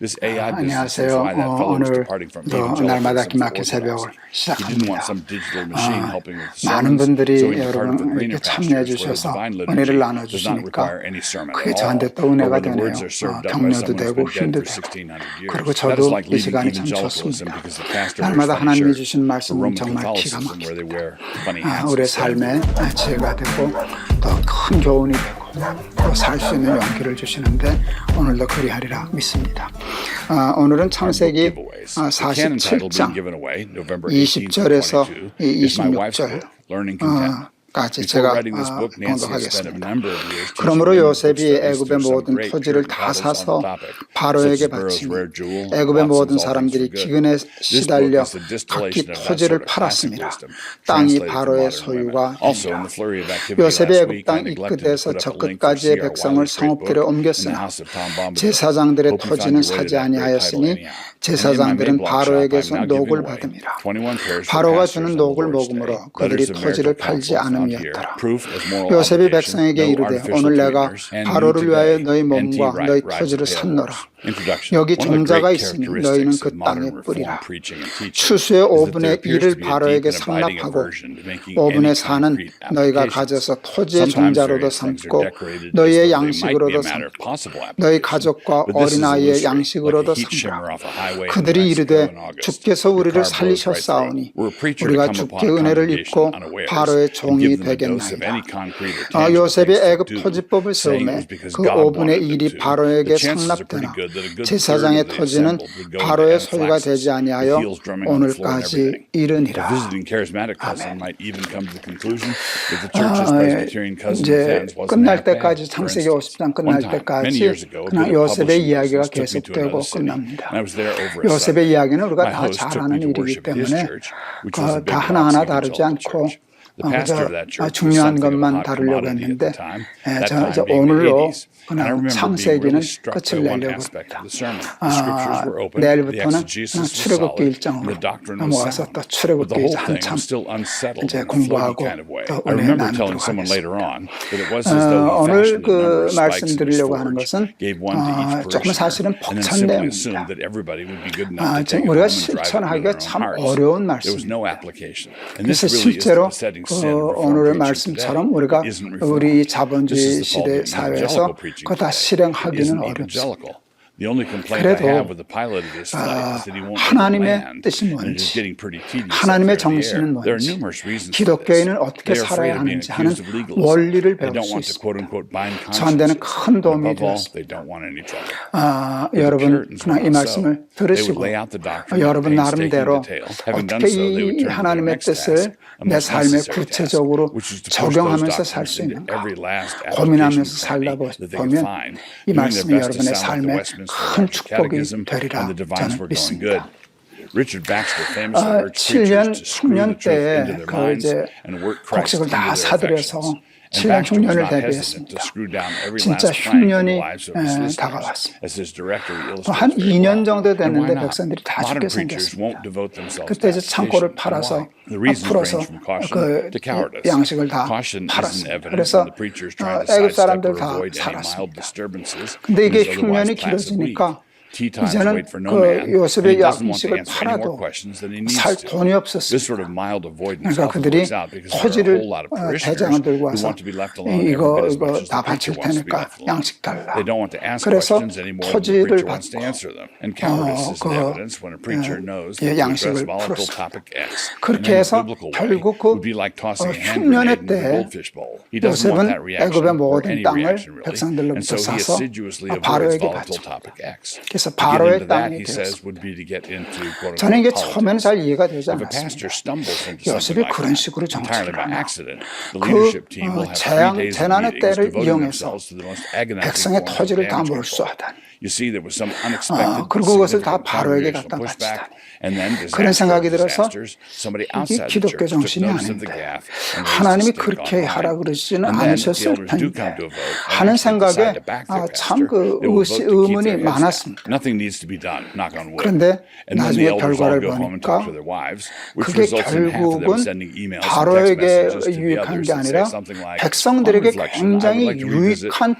This AI business is 안녕하세요. why that fellow was 오늘 departing from 또 날마다 evangelicalism 기막힌 to 새벽을 orthodoxy. He didn't want 시작합니다. some digital machine helping with 많은 sermons, 분들이 so he departed 여러분 from 이렇게 greener 참여해 pastures where the 주셔서 divine 은혜를 liturgy does not 나눠주시니까 require any sermon 그게 at all, 저한테 또 or 은혜가 where the 되네요. words are served up by 격려도 someone who's 되고 been dead 힘도 for 되고 1600 years. 그리고 That 저도 is like 이 leaving 시간이 참 evangelicalism 좋습니다. because the pastor wears 날마다 funny 하나님이 shirt, 주신 or 말씀은 Roman 정말 기가 Catholicism where they 막힙니다. wear funny hats 우리의 instead. 삶에 지혜가 되고 더 큰 교훈이 되고 또 살 수 있는 용기를 주시는데 오늘도 그리하리라 믿습니다. 오늘은 창세기 47장 20절에서 26절 까지 제가 봉독하겠습니다. 그러므로 요셉이 애굽의 모든 토지를 다 사서 바로에게 바치니 애굽의 모든 사람들이 기근에 시달려 각기 토지를 팔았습니다. 땅이 바로의 소유가 됩니다. 요셉이 애굽 땅 이 끝에서 저 끝까지의 백성을 성읍들에 옮겼으나 제사장들의 토지는 사지 아니하였으니 제사장들은 바로에게서 녹을 받음이라. 바로가 주는 녹을 먹음으로 그들이 토지를 팔지 않음이었더라. 요셉이 백성에게 이르되 오늘 내가 바로를 위하여 너희 몸과 너희 토지를 샀노라. 여기 종자가 있으니 너희는 그 땅에 뿌리라. 추수의 5분의 1을 바로에게 상납하고 5분의 4는 너희가 가져서 토지의 종자로도 삼고 너희의 양식으로도 삼고 너희 가족과 어린아이의 양식으로도 삼으라. 그들이 이르되 주께서 우리를 살리셨사오니 우리가 주께 은혜를 입고 바로의 종이 되겠나이다. 요셉이 애굽 토지법을 세우매 그 5분의 1이 바로에게 상납되나 제사장의 토지는 바로의 소유가 되지 아니하여 오늘까지 이르니라. 이제 끝날 때까지 창세기 50장 끝날 때까지 그냥 요셉의 이야기가 계속되고 끝납니다. 요셉의 이야기는 우리가 다 잘 아는 일이기 때문에 다 하나하나 다루지 않고 중요한 것만 다루려고 했는데 이제 오늘로 그냥 창세기는 끝을 내려고 합니다. 내일부터는 출애굽기 1장으로 넘어가서 또 출애굽기 한참 이제 공부하고 또 은혜 나누도록 하겠습니다. 오늘 그 말씀드리려고 하는 것은 조금 사실은 벅찬 내용입니다. 우리가 실천하기가 참 어려운 말씀입니다. 그래서 실제로 오늘의 말씀처럼 우리가 우리 자본주의 시대 사회에서 그거 다 실행하기는 어렵습니다. 그래도 하나님의 뜻이 뭔지, 하나님의 정신은 뭔지, 기독교인은 어떻게 살아야 하는지 하는 원리를 배울 수 있습니다. 저한테는 큰 도움이 되었습니다. 여러분 그냥 이 말씀을 들으시고 여러분 나름대로 어떻게 이 하나님의 뜻을 내 삶에 구체적으로 적용하면서 살 수 있는가 고민하면서 살다 보면 이 말씀이 여러분의 삶에 큰 축복이 되리라 저는 믿습니다. 7년 흉년 때에 그 이제 곡식을 다 사들여서 7년 흉년을 대비했습니다. 진짜 흉년이 다가왔습니다. 한 2년 정도 됐는데 백성들이 다 죽게 생겼습니다. 그때 이제 창고를 팔아서 풀어서 그 양식을 다 팔았습니다. 그래서 애굽 사람들 다 살았습니다. 근데 이게 흉년이 길어지니까 이제는 그 요셉의 양식을 팔아도 살 돈이 없었습니다. 그러니까 그들이 토지를 대장을 들고 와서 이거 다 바칠 테니까 양식 달라. 그래서 토지를 받고 양식을 풀었습니다. 그렇게 해서 결국 그 흉년의 때 요셉은 애굽의 모든 땅을 백성들로부터 사서 바로에게 바칩니다. 그래서 바로의 땅이 되었습니다. 저는 이게 처음에는 잘 이해가 되지 않았습니다. 요셉이 그런 식으로 정치를 하나 그 재난의 때를 이용해서 백성의 토지를 다 몰수하다니 그리고 그것을 다 바로에게 갖다 바치다니 그런 생각이 들어서 이게 기독교 정신이 아닌데 하나님이 그렇게 하라 그러시지는 않으셨을 텐데 하는 생각에 참 그 의문이 많았습니다. 그런데 나중에 결과를 보니까 그게 결국은 바로에게 유익한 게 아니라 백성들에게 굉장히 유익한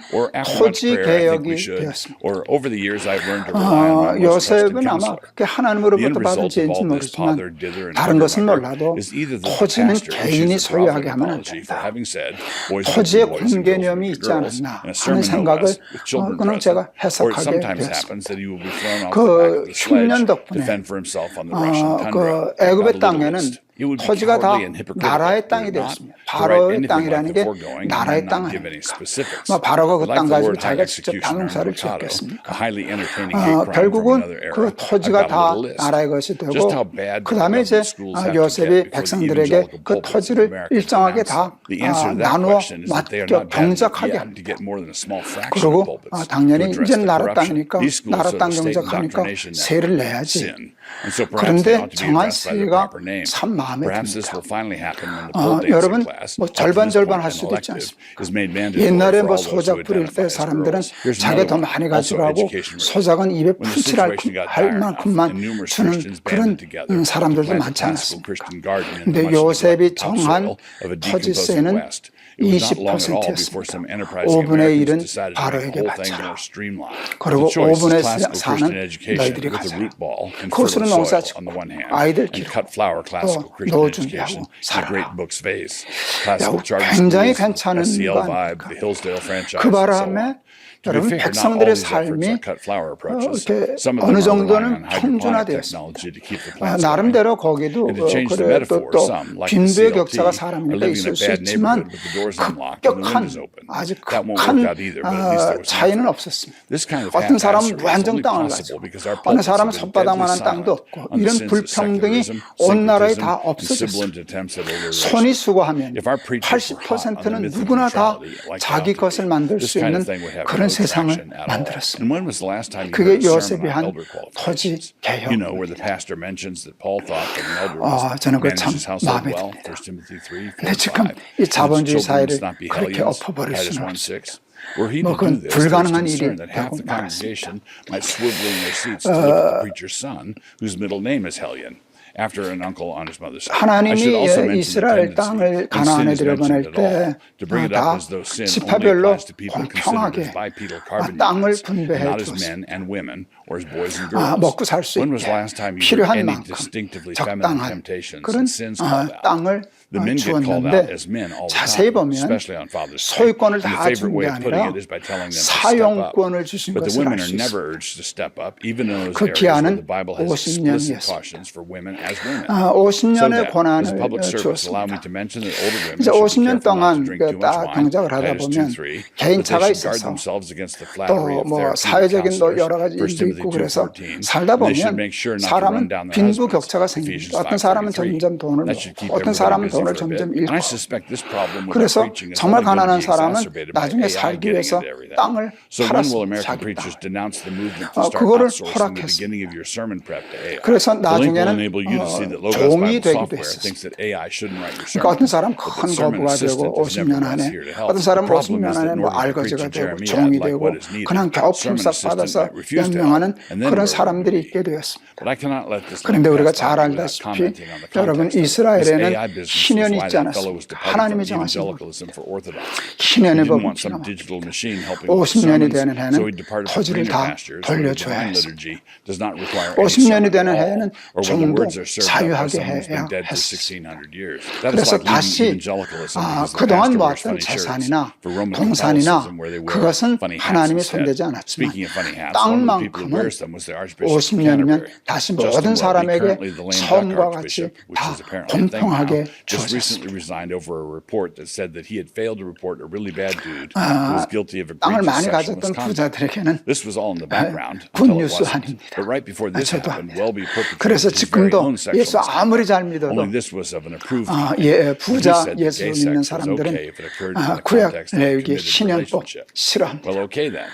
토지 개혁이 되었습니다. Over the years, I've learned to rely on my most trusted 요셉은 아마 counselor. 그게 The end 하나님으로부터 받은 result of 죄인지 all this 모르지만 father, dither, and 다른 것은 mother 몰라도 is either that the 토지는 pastor 개인이 issues a prophet 소유하게 하면 안 apology for 된다. having said boys will be 토지에 boys and girls will 공개념이 be 있지 girls, 않았나 and a 하는 sermon no 생각을 less with children 그는 present. 제가 Or it 해석하게 sometimes 되었습니다. happens that he will be thrown off the back of the 흉년 sledge to 덕분에 fend for himself on the Russian tundra 그 at the 애굽의 Little 땅에는 East. It would be 토지가 다 cowardly and hypocritical, 나라의 would 땅이 it not, 되었습니다. to write 바로의 anything like 땅이라는 the 게 foregoing and 나라의 then 땅 not give any 아닙니까? specifics. 바로가 그 But 땅 like the 가지고 Lord High 자기가 직접 Executioner 방사를 Mercado, a 지었겠습니까? highly entertaining hate crime from 결국은 another era, 그 I've 토지가 got a 다 little list. 나라의 것이 되고 Just how bad 그 the 다음에 이제 government schools have to 요셉이 get before the 백성들에게 evangelical 그 pulpits of 토지를 America 일정하게 pronounce 다 them. The answer to that 나누어 question is that they are 맡겨 not bad enough 병작하게 yet to 합니다. get more than a small fraction of 그리고 pulpits to 당연히 address 이제는 the 나라 corruption. 땅이니까 These schools 나라 are 땅 the state 경작하니까 indoctrination 세를 network, 내야지. sin. And so perhaps they 그런데 ought to be 정한 addressed by their 세가 proper name. 참 마음에 Perhaps this 듭니다. will finally happen when the pole 여러분 dancing class, 뭐 up to this 절반절반 point 할 an 수도 있지 elective, 않습니까? is made mandatory 옛날에 for 뭐 all those who 소작 부릴 identify 때 as 사람들은 girls. Here's 자기가 더 another 많이 one, also 가져가고 education related. 소작은 입에 When the 풀칠할 situation got 할 dire enough 만큼만 and numerous 주는 Christians 그런 banded together to 사람들도 plant a 많지 classical 않았습니까? Christian garden in 근데 the much 요셉이 neglected 정한 topsoil of a decomposing 토지세는 West. It was not long at all before 20%였습니다. some enterprising 5분의 Americans 1은 decided to make 바로에게 the whole thing 바쳐라. more streamlined. 그리고 The choice is 5분의 classical 4는 Christian education 너희들이 with a 가져라. root ball and 그것으로 fertile 농사 soil on the one hand, 아이들 and 키우고 cut flower classical 또 Christian 노 education 준비하고 in a 살아라. great book's vase. Classical 야, charter 굉장히 schools, 괜찮은 SEL 거 Vibe, 아닙니까? the Hillsdale franchise, 그 and so 바람에 on. To be 여러분 fair, not all 백성들의 these efforts 삶이 are cut flower approaches. 이렇게 Some of 어느 them are relying 정도는 on hydroponic 평준화되었습니다. technology to keep the plants going. 나름대로 거기도 And to change the 그래 metaphor, 또 some, like the 빈부의 CLT, 격차가 are 사람마다 living in 있을 a 수 bad 있지만 neighborhood with the doors unlocked and the 급격한 windows open. 아주 That won't 극한 work out either, but at least there was 차이는 effort. 없었습니다. This kind of 어떤 사람은 haphazardry is 무한정 only 땅을 possible 가지고 because our 어느 pulpits 사람은 have been deadly 손바닥만한 땅도 silent 없고 on the 이런 sins of 불평등이 secularism, 온 나라에 syncretism, 다 and 없어졌습니다. sibilant attempts at alliteration. 손이 수고하면 If our preachers were hot on the 80%는 myth of 누구나 다 neutrality, like 자기 they ought to 것을 be, 만들 this 수 kind 있는 of thing would have 그런 no 세상을 traction at all. 만들었습니다. And when was the last time you 그게 heard a sermon 요셉이 on 한 elder 토지 qualifications? You know, where the 개혁입니다. pastor mentions that Paul thought that an elder must 저는 그거 manage 참 his household 마음에 well, 듭니다. 1 Timothy 3, 4, 근데 5, 지금 이 and his 자본주의 children 사회를 must not be 그렇게 hellions, 엎어버릴 Titus 수는 1:6. Were he 뭐 to do 그건 this, there's 불가능한 concern that half 일이라고 the congregation might swivel in their seats to look at the preacher's son, whose middle name is Hellion, after an uncle on his mother's side. I should also 하나님이 mention the 이스라엘 tendency, 땅을 when sin 가나안에 is mentioned 들여보낼 at all, 때 to bring it 다 up as though sin only 지파별로 applies to people considered 공평하게 as bipedal carbon 땅을 units, and 분배해 not as 주었습니다. men and women, or as boys and girls. 먹고 살 수 When was the 있게 last time you heard 필요한 any 만큼 distinctively feminine 적당한 temptations 그런 and sins called out? 땅을 The men get called out 주었는데 as men all the 자세히 time, 보면 especially on Father's Day. 소유권을 And the 다 favorite 준 way 게 of putting 아니라 it is by telling them to step up. 사용권을 주신 But the 것을 women 알 are 수 있습니다. never urged to step up, even in those 그 areas where 기한은 the Bible has 50년 explicit 이었습니다. cautions for women as women. So 50년의 that, as a 권한을 public service, allow me 주었습니다. to mention that older women 이제 should be 50년 careful not to 동안 drink too much wine, 경작을 하다 Titus 보면 2:3, 개인차가 that they should guard 있어서 themselves against the flattery 또 of 뭐 therapeutic 사회적인 또 counselors, 여러 가지 1 일도 Timothy 있고 그래서 2:14, 살다 and they should 보면 make sure not to run 사람은 down their 빈부 husbands, 격차가 Ephesians 생깁니다. 어떤 사람은 5:33. 점점 돈을 That should keep 먹고 어떤 everybody 사람은 busy 돈을 for a bit. 점점 And 잃고 I suspect this problem with our 그래서 preaching is 정말 only going to 가난한 be 사람은 exacerbated by 나중에 AI 살기 getting 위해서 into everything. 땅을 So when will 팔았습니다. American 자기 preachers 땅. denounce the movement to start 그거를 outsourcing the 허락했습니다. beginning of your sermon prep to AI? 그래서 The link will 나중에는 enable you to see that Logos 종이 Bible 되기도 software 했었습니다. thinks that AI shouldn't write your 그러니까 어떤 sermons, 사람 but 큰 the sermon 거부가 assistant 되고 is 50년 nevertheless 안에 here to help. 어떤 The 사람 problem 50년 is that 안에 in 뭐 order to preach 알거지가 in 되고 Jeremy 종이 like 되고 what is needed, 그냥 sermon 갸우품값 assistants 받아서 might refuse to 연명하는 help, and then 그런 where would we 사람들이 be? 있게 되었습니다. But I cannot let this 그런데 pass 우리가 by 잘 without 알다시피 commenting on the 여러분 context of it. This 이스라엘에는 AI business is 희년이 why 있지 that fellow was 않았습니다. departed 하나님이 from 정하신 것. evangelicalism for orthodoxy. He 희년의 didn't want 법을 some 지나면 digital machine helping with 50년이 sermons, 되는 so he 해는 departed from 토지를 greener 다 pastures where the 돌려줘야 divine 했습니다. liturgy does not require any 50년이 sermon 되는 at all, 해에는 or when the 종도 words are served up by 자유하게 someone who's been 해야 dead for 했습니다. 1600 years. That is 그래서 like leaving 다시 evangelicalism because the 그동안 pastor wears 모았던 funny shirts 재산이나 for Roman 동산이나 Catholicism where they wear 그것은 funny hats 하나님이 instead. 손대지 않았지만 Speaking of funny hats, one of the people who 땅만큼은 wears them was the Archbishop of 50년이면 Canterbury. 다시 Justin 모든 Welby, 사람에게 currently the lame duck 처음과 같이 archbishop, which 다 is apparently a thing now, 공평하게 just 주어졌습니다. recently resigned over a report that said that he had failed to report a really bad dude who was guilty of 땅을 egregious 많이 sexual 가졌던 misconduct. 부자들에게는 This was all in the background until it 굿뉴스 wasn't. 아닙니다. But right before this 저도 happened, 합니다. Welby 그래서 perpetrated his very own 지금도 sexual 예수 아무리 잘 믿어도 Only this was of an approved kind. 예, When he 부자 said that 예수 gay 믿는 sex was 사람들은 okay if it occurred in the 구약 context of a 레위기 committed 신년법 relationship. 싫어합니다. Well, okay then.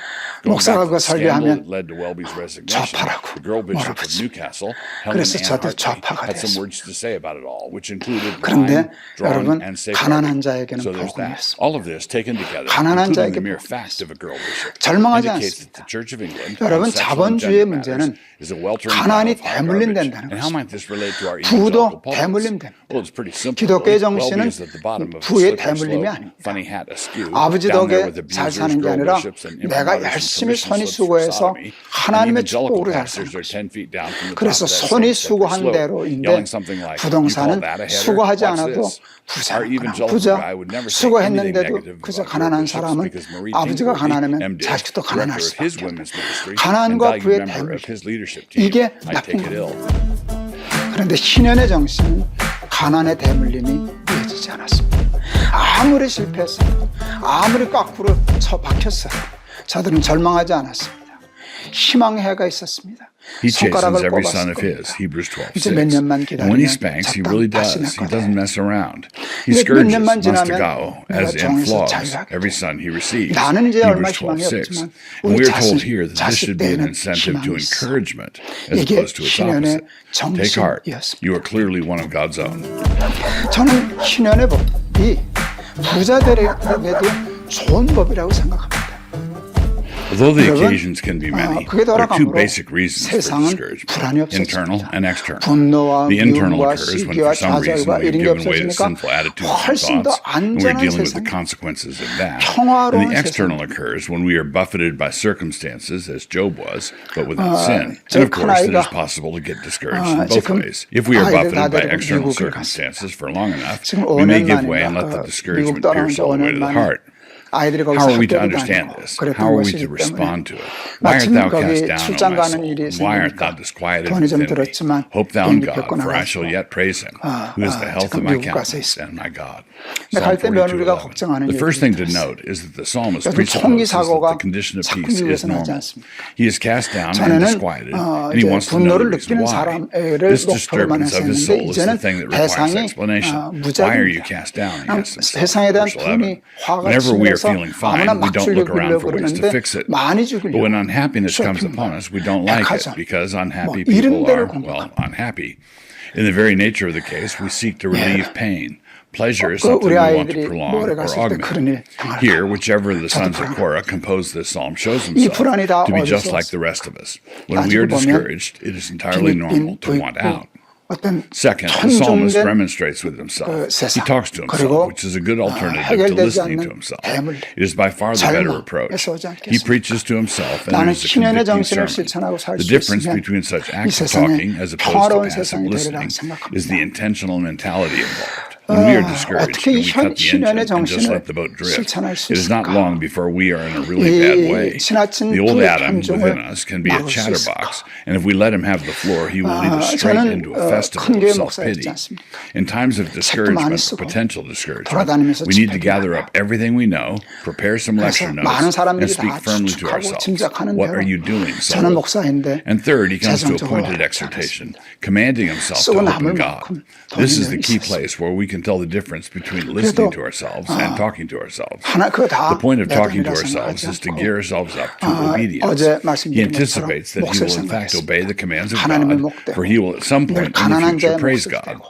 Going 목사가 back to 그거 the scandal 설교하면 that led to Welby's Henry's resignation, 좌파라고 the girl bishop of 몰아붙입니다. Newcastle, Helen 그래서 Ann 저도 Hartley, 좌파가 had some 됐습니다. words to say about it all, which included 그런데 wine, drawing, 여러분 and 가난한 safeguarding. 자에게는 So there's that. 복음이었습니다. All of this taken together, 가난한 including 자에게 the mere 복음이 fact of a girl bishop, 절망하지 indicates that 않습니다. the Church of England, 여러분 on sexual and 자본주의의 gender 문제는 matters, is a weltering 가난이 pile of hot 대물림된다는 garbage. And how might this relate to our 부도 evangelical pulpits? 대물림됩니다. Well, it's pretty simple. 기독교의 really. 정신은 Well-being is at the bottom of a 부의 slippery 대물림이 slope, 아닙니다. funny hat askew, 아버지 down there 덕에 with 잘 abusers, 사는 게 girl 아니라 bishops, and 내가 immortals and 열심히 permission 선이 slips for 수고해서 sodomy, and 하나님의 evangelical 축복으로 잘 pastors 사는 are 10 feet down from the top 그래서 of that 손이 same slippery 수고한 slope, 대로인데 yelling something like, "You call 부동산은 that a header? 수고하지 Watch 않아도 this." Our 부자구나. evangelical 부자 guy would never say anything 수고했는데도 negative 그저 about 가난한 girl bishops 사람은 because Marie 아버지가 Tingworthy, 가난하면 MD, 자식도 가난할 director of his 수밖에 women's ministry, and 가난과 valued 부의 member 대물림. of his leadership team, 이게 I 나쁜 take it ill. 그런데 신현의 정신은 가난의 대물림이 이어지지 않았습니다. 아무리 실패했어도 아무리 꽉 쳐 박혔어도 저들은 절망하지 않았습니다. 희망의 해가 있었습니다. He chastens 손가락을 every son 꼽았을 of his, 겁니다. Hebrews 이제 몇 12:6. 년만 And when he 기다리면 spanks, he 잡담 really 다시 does. 낼 He doesn't 거다. mess around. He 몇 scourges 년만 지나면 Mastagao as 내가 in 정에서 flogs 자유하게 every son he receives. 나는 이제 얼마 Hebrews 희망이 12:6. 없지만 And 우리 we are told 자식, here that this should be an 자식들에는 incentive to 희망이 있어. encouragement as 이게 opposed to its 신현의 opposite. Take heart. 정신이었습니다. You are clearly one of God's own. 저는 신현의 법이 부자들에게도 좋은 법이라고 생각합니다. Although the 여러분, occasions can be many, 그게 there are two 돌아가므로 basic reasons for 세상은 discouragement, 불안이 internal 없어집니다. and external. 분노와 The internal 미움과 occurs when 시기와 for some reason 좌절과 we've 이런 게 given way to 없어지니까 sinful attitudes and 훨씬 더 thoughts, and we're 안전한 dealing with the 세상, consequences of that. And 평화로운 the external 세상. occurs when we are buffeted by circumstances, as Job was, but without sin. 제 And of course, it is 큰아이가, possible to get discouraged in both 지금 ways. If we are 아이들 buffeted 다 by 데리고 external 미국을 circumstances for long enough, 지금 we may 5년 give way and let 만인가 the discouragement 미국 떠나온 pierce 지 all the way 5년 to the 만에 heart. 아이들이 How 거기서 are we to 학교도 understand 다니고 this? 그랬던 How are we 것이기 to 때문에 respond to it? Why art 마침 thou 거기 cast down, O 출장 my 가는 soul? 일이 And why art 생기니까 thou disquieted 돈이 좀 within me? 들었지만 Hope thou in 비행기 God, 표 for I shall 끊어가지고 yet praise him, who is the health of 지금 my 미국 가서 countenance 있습니다. and my God. 근데 갈 때 Psalm 며느리가 42:11. 걱정하는 The first thing to 얘기를 note is that the psalmist 요즘 총기 presupposes that 사고가 the condition of 자꾸 peace is 미국에서 나지 normal. 않습니까? He is cast down and 전에는 disquieted, and he 이제 wants to know 분노를 the reason 느끼는 why. 사람을 This 목표로만 disturbance of his 했었는데 soul is 이제는 the thing that requires 대상이 explanation. Why are you 무작위입니다. cast down? He asks himself. 세상에 대한 Verse 분이 11. 화가 Whenever we are 치면서 feeling fine, 아무나 we 막 don't look around 죽이려고 for ways to 그러는데 fix it. 많이 But when 죽이려고 unhappiness comes 쇼핑몰, upon us, we don't like it 백화점, because unhappy 뭐 이런 people 데를 are, well, 공격합니다. unhappy. In the very nature of the case, we seek to relieve pain. Pleasure is 그 something 우리 we want to 아이들이 prolong 모래 or 갔을 때 그런 일 augment. 당할까 Here, whichever of the sons of 불안해. Korah composed this psalm shows 이 himself 불안이 다 to be just 어디서 like the rest of us. When we 따지고 are 보면 discouraged, it is entirely normal 필리핀도 to want 있고 out. 어떤 Second, the psalmist 천중된 remonstrates with himself. 그 He 세상 talks to 그리고 himself, which is a good alternative to 해결되지 listening to 않는 himself. 대물, It is by far the better approach. 절망에서 오지 He 않겠습니까? preaches to himself, and 나는 it is a 신현의 convicting 정신을 sermon. 실천하고 살 The 수 difference 있으면 between such 이 active 세상에 talking as opposed to 평화로운 passive 세상이 되리라 listening is the 생각합니다. intentional mentality involved. When we are discouraged 어떻게 and we cut the 신현의 engine and just 정신을 let the boat drift, 실천할 수 it is not 있을까? long before we are in a really bad way. 지나친 The old 불의 Adam 탐정을 within us can be a 막을 수 chatterbox, and if we let him have the floor, he will lead us straight 저는 into a festival 큰 of 교회 self-pity. 목사였지 않습니까? In times of 많이 discouragement, 쓰고 potential discouragement, 돌아다니면서 we need to 집회도 gather 하고 up everything we know, prepare some lecture 그래서 많은 notes, 사람들이 and speak 다 firmly to 추측하고 ourselves. 짐작하는 What 대로 are you doing, 저는 soul? 목사인데 And third, he comes to 재정적으로 appointed 하지 exhortation, 않았습니다. commanding himself to 쓰고 hope 남을 in God. 만큼 This is 돈이 the key 있었어요. place where we can tell the difference between listening to ourselves and talking to ourselves. 하나 그거 다 The point of 내 talking to 돈이라 ourselves 생각하지 is to 않고 gear ourselves up to obedience. 어제 He 말씀드린 anticipates 것처럼 that he will 목소리 in fact 생각했습니다. obey the commands of 하나님의 God, 목대로 for he will at some 늘 point in the 가난한 future 자의 praise 목소리 God. 떼고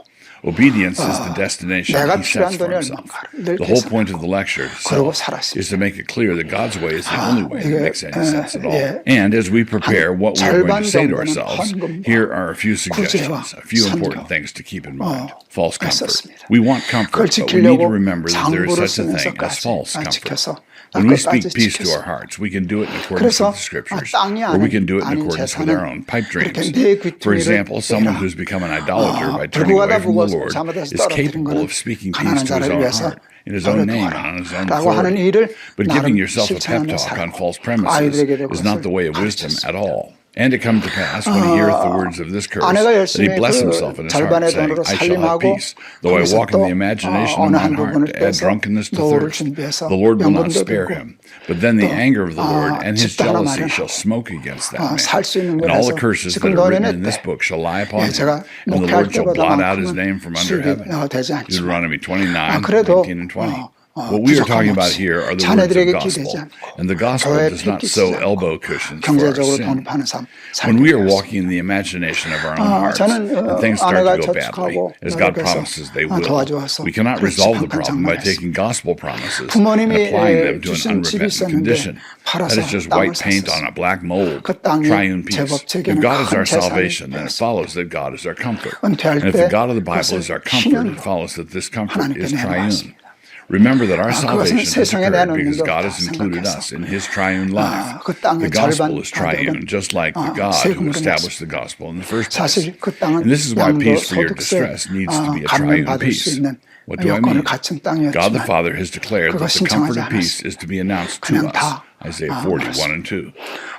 Obedience is the destination 내가 he 필요한 sets for 돈이 himself. 얼마인가를 늘 The whole 계산하고 point of the lecture 그러고 itself 살았습니다. is to make it clear that God's way is the only way that 이게, makes any sense at all. 예. And as we prepare what we're going to say to 절반 ourselves, 정도는 here are a few 구제와 suggestions, a few important 선교. things to keep in mind. False comfort. 했었습니다. We want comfort, 그걸 but we need to 지키려고 remember that there is 장부를 such a thing as 쓰면서까지 false comfort. 지켜서 When we 끝까지 speak peace to 지켰어요. our hearts, we can do it in accordance 그래서 with the scriptures, 땅이 or we 아닌 can do it in 아닌 accordance with our 재산은 own pipe dreams. 그렇게 내 For 귀퉁이를 example, someone 빼라. who's become an idolater by turning 불구하다 away from the 무거워서 Lord 잘못해서 is 떨어뜨린 capable 거는 of speaking peace 가난한 to his 자를 own 위해서 heart, in his own 너를 name 도와라. and on his own 라고 하는 authority. 일을 But 나름 giving yourself a pep 실천하며 talk on 살고 false premises 아이들에게도 is not the way of 그것을 wisdom 가르쳤습니다. at all. And it come to pass when he heareth the words of this curse 아내가 that he 열심히 bless 그 himself in his heart, 절반의 saying, 돈으로 I shall have 살림하고 peace, though I 거기서 walk in 또 the imagination 어느 of 한 mine heart 부분을 to add 빼서 drunkenness to 노를 thirst. 준비해서 The Lord will not 연금도 spare 들고 him. But then the 또 anger of the Lord and his 집도 하나 jealousy 마련하고 shall smoke against that man. 살 수 있는 And all 거라서 the curses 지금 that are written 너네는 in this 때 book shall lie upon 제가 him, and the 목회할 Lord shall blot out his 때보다만큼은 name from under 수입이 heaven. 되지 않지만 Deuteronomy 29, 그래도 19 and 20. What we are talking about here are the words of 자녀들에게 gospel, 기대지 않고 and the gospel 교회에 does not 핏기치지 sow 않고 elbow cushions for our 경제적으로 sin. 독립하는 삶 When we are 살게 walking in the imagination of our own hearts, 저는 and things start 아내가 to go badly, 저축하고 as God 노력해서 promises they will, 도와줘서 we cannot 그렇지 resolve the 잠깐 problem by 장만했어. taking gospel promises and 부모님이 applying them to 주신 an 집이 unrepentant 있었는데 condition. 팔아서 That is just 땅을 white paint 샀었어. on a black mold, 그 땅이 triune peace. 제법 If 제게는 God is 큰 our 재산이 salvation, then it 되었어. follows that God is our comfort. 은퇴할 And if 때 the God of the Bible is our comfort, it 신현으로 follows that this comfort 하나님께 is triune. 내놓았습니다. Remember that our 그것은 salvation has 세상에 occurred 내놓는 because 게 God 없다 has included 생각해서 us in His triune life. 그 땅의 The gospel 절반 is triune, 가격은 just like the God who 세금으로 established the gospel in the first place. 사실 그 땅은 And this is why 양도 peace for your 소득세 distress needs to be a triune 감면받을 수 peace. 있는 What do I 여건을 mean? 갖춘 God the 땅이었지만 Father has declared 그거 that the comfort 신청하지 of peace is to be announced to 그냥 us. 다 Isaiah 40, 1 and 2.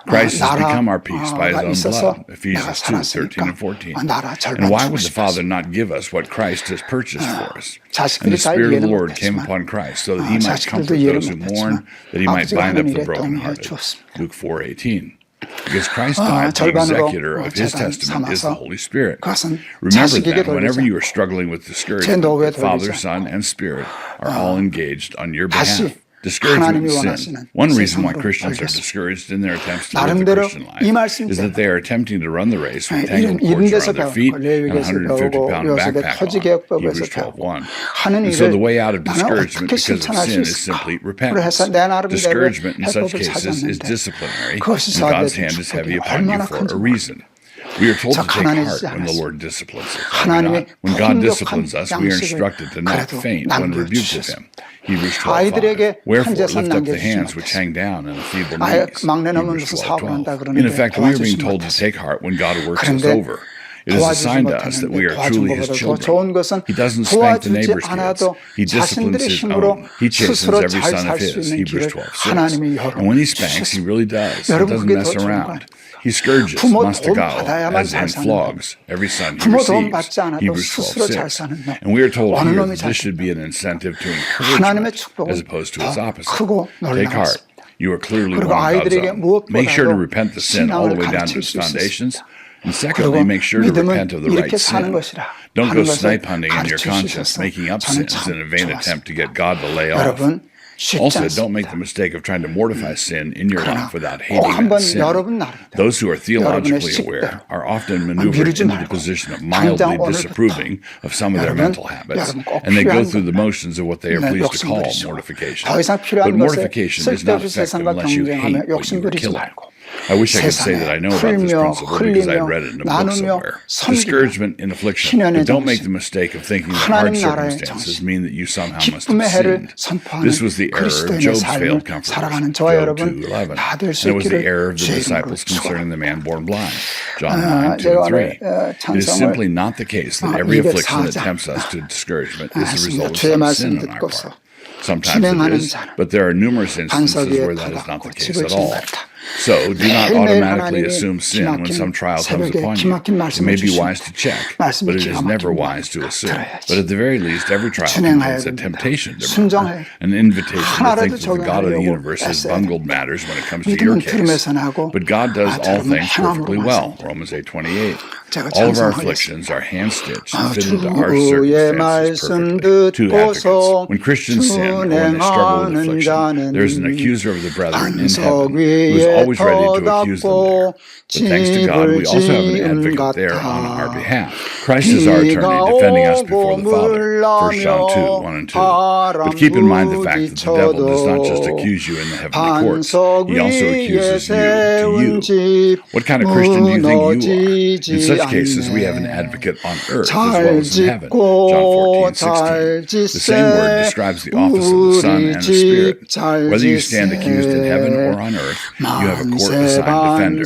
Christ has become our peace by His own blood. Ephesians 2, 13 and 14. And why would the Father not give us what Christ has purchased for us? And the Spirit of the Lord came upon Christ so that He might comfort those who mourn, that He might bind up the brokenhearted. Luke 4:18. Because Christ died, the executor of His testament is the Holy Spirit. Remember that whenever you are struggling with discouragement, the Father, Son, and Spirit are all engaged on your behalf. Discouragement is sin. One reason why Christians are discouraged in their attempts to live the Christian life is that they are attempting to run the race with tangled cords around their feet and 150-pound backpack on. Hebrews 12:1. And so the way out of discouragement because of sin is simply repentance. Discouragement in such cases is disciplinary, and God's hand is heavy upon you for a reason. We are told to take heart when the Lord disciplines us. When God disciplines us, we are instructed to not faint when rebuked of Him. Hebrews 12:5. Wherefore, lift up the hands which hang down and the feeble knees. Hebrews 12:12. In effect, we are being told to take heart when God works us over. It is a sign to us that we are truly His children. He doesn't spank the neighbor's kids. He disciplines His own. He chastens every son of His. Hebrews 12:6. And when He spanks, He really does. He doesn't mess around. He scourges, mastigao, as in flogs, every son He receives. Hebrews 12:6. And we are told here that this should be an incentive to encouragement as opposed to its opposite. Take heart. You are clearly one of God's own. Make sure to repent the sin all the way down to its foundations. And secondly, make sure to repent of the right sin. Don't go snipe hunting in your conscience, making up sins in a vain attempt to get God to lay off. Also, don't make the mistake of trying to mortify sin in your life without hating that sin. Those who are theologically aware are often maneuvered into the position of mildly disapproving of some of their mental habits, and they go through the motions of what they are pleased to call mortification. But mortification is not effective unless you hate what you are killing. I wish I could say that I know about this principle because I read it in a book somewhere. Discouragement in affliction. But don't make the mistake of thinking that hard circumstances mean that you somehow must have sinned. This was the error of Job's failed comforters, Job 2:11. And it was the error of the disciples concerning the man born blind, John 9:2-3. It is simply not the case that every affliction that tempts us to discouragement is the result of some sin on our part. Sometimes it is, but there are numerous instances where that is not the case at all. So do not automatically assume sin when some trial comes upon you. It may be wise to check, but it is never wise to assume. But at the very least, every trial contains a temptation to murmur, an invitation to think that the God of the universe has bungled matters when it comes to your case. But God does all things perfectly well, Romans 8:28. All of our afflictions are hand-stitched and fitted into our circumstances perfectly. Two advocates. When Christians sin or when they struggle with affliction, there is an accuser of the brethren in heaven who is always ready to accuse them there. But thanks to God, we also have an advocate there on our behalf. Christ is our attorney, defending us before the Father. 1 John 2:1 and 2. But keep in mind the fact that the devil does not just accuse you in the heavenly courts. He also accuses you to you. What kind of Christian do you think you are? In such cases, we have an advocate on earth as well as in heaven. John 14:16. The same word describes the office of the Son and the Spirit. Whether you stand accused in heaven or on earth, you have a court-assigned defender.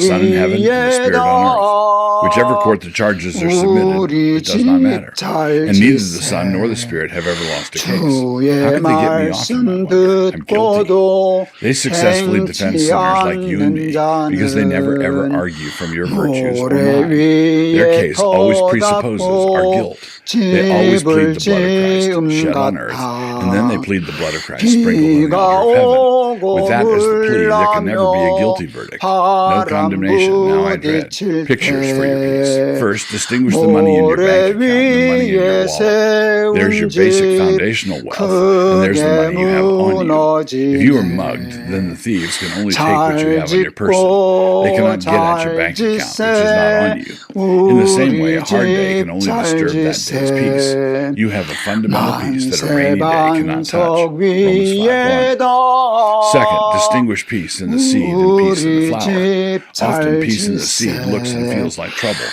The Son in heaven and the Spirit on earth. Whichever court the charges are submitted, it does not matter. And neither the Son nor the Spirit have ever lost a case. How could they get me off, I wonder? I'm guilty. They successfully defend sinners like you and me because they never ever argue from your virtues or mine. Their case always presupposes our guilt. They always plead the blood of Christ shed on earth, and then they plead the blood of Christ sprinkled on the altar of heaven. With that as the plea, there can never be a guilty verdict. No condemnation. Now I dread. Pictures for your peace. First, distinguish the money in your bank account and the money in your wallet. There's your basic foundational wealth, and there's the money you have on you. If you are mugged, then the thieves can only take what you have on your person. They cannot get at your bank account, which is not on you. In the same way, a hard day can only disturb that day's peace. You have a fundamental peace that a rainy day cannot touch. Romans 5:1. Second, distinguish peace in the seed and peace in the flower. Often peace in the seed looks and feels like trouble.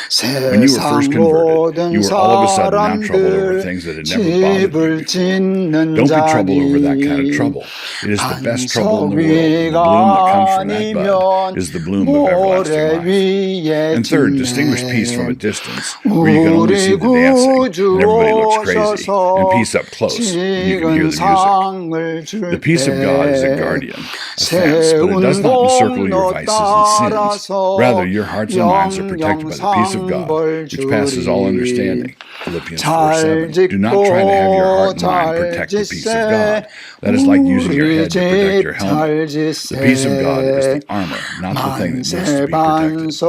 When you were first converted, you were all of a sudden now troubled over things that had never bothered you. Don't be troubled over that kind of trouble. It is the best trouble in the world. The bloom that comes from that bud is the bloom of everlasting life. And third, distinguish peace from a distance, where you can only see the dancing, and everybody looks crazy, and peace up close, and you can hear the music. The peace of God is a guardian, a fence, but it does not encircle your vices and sins. Rather, your hearts and minds are protected by the peace of God, which passes all understanding. Philippians 4:7. Do not try to have your heart and mind protect the peace of God. That is like using your head to protect your helmet. The peace of God is the armor, not the thing that needs to be protected.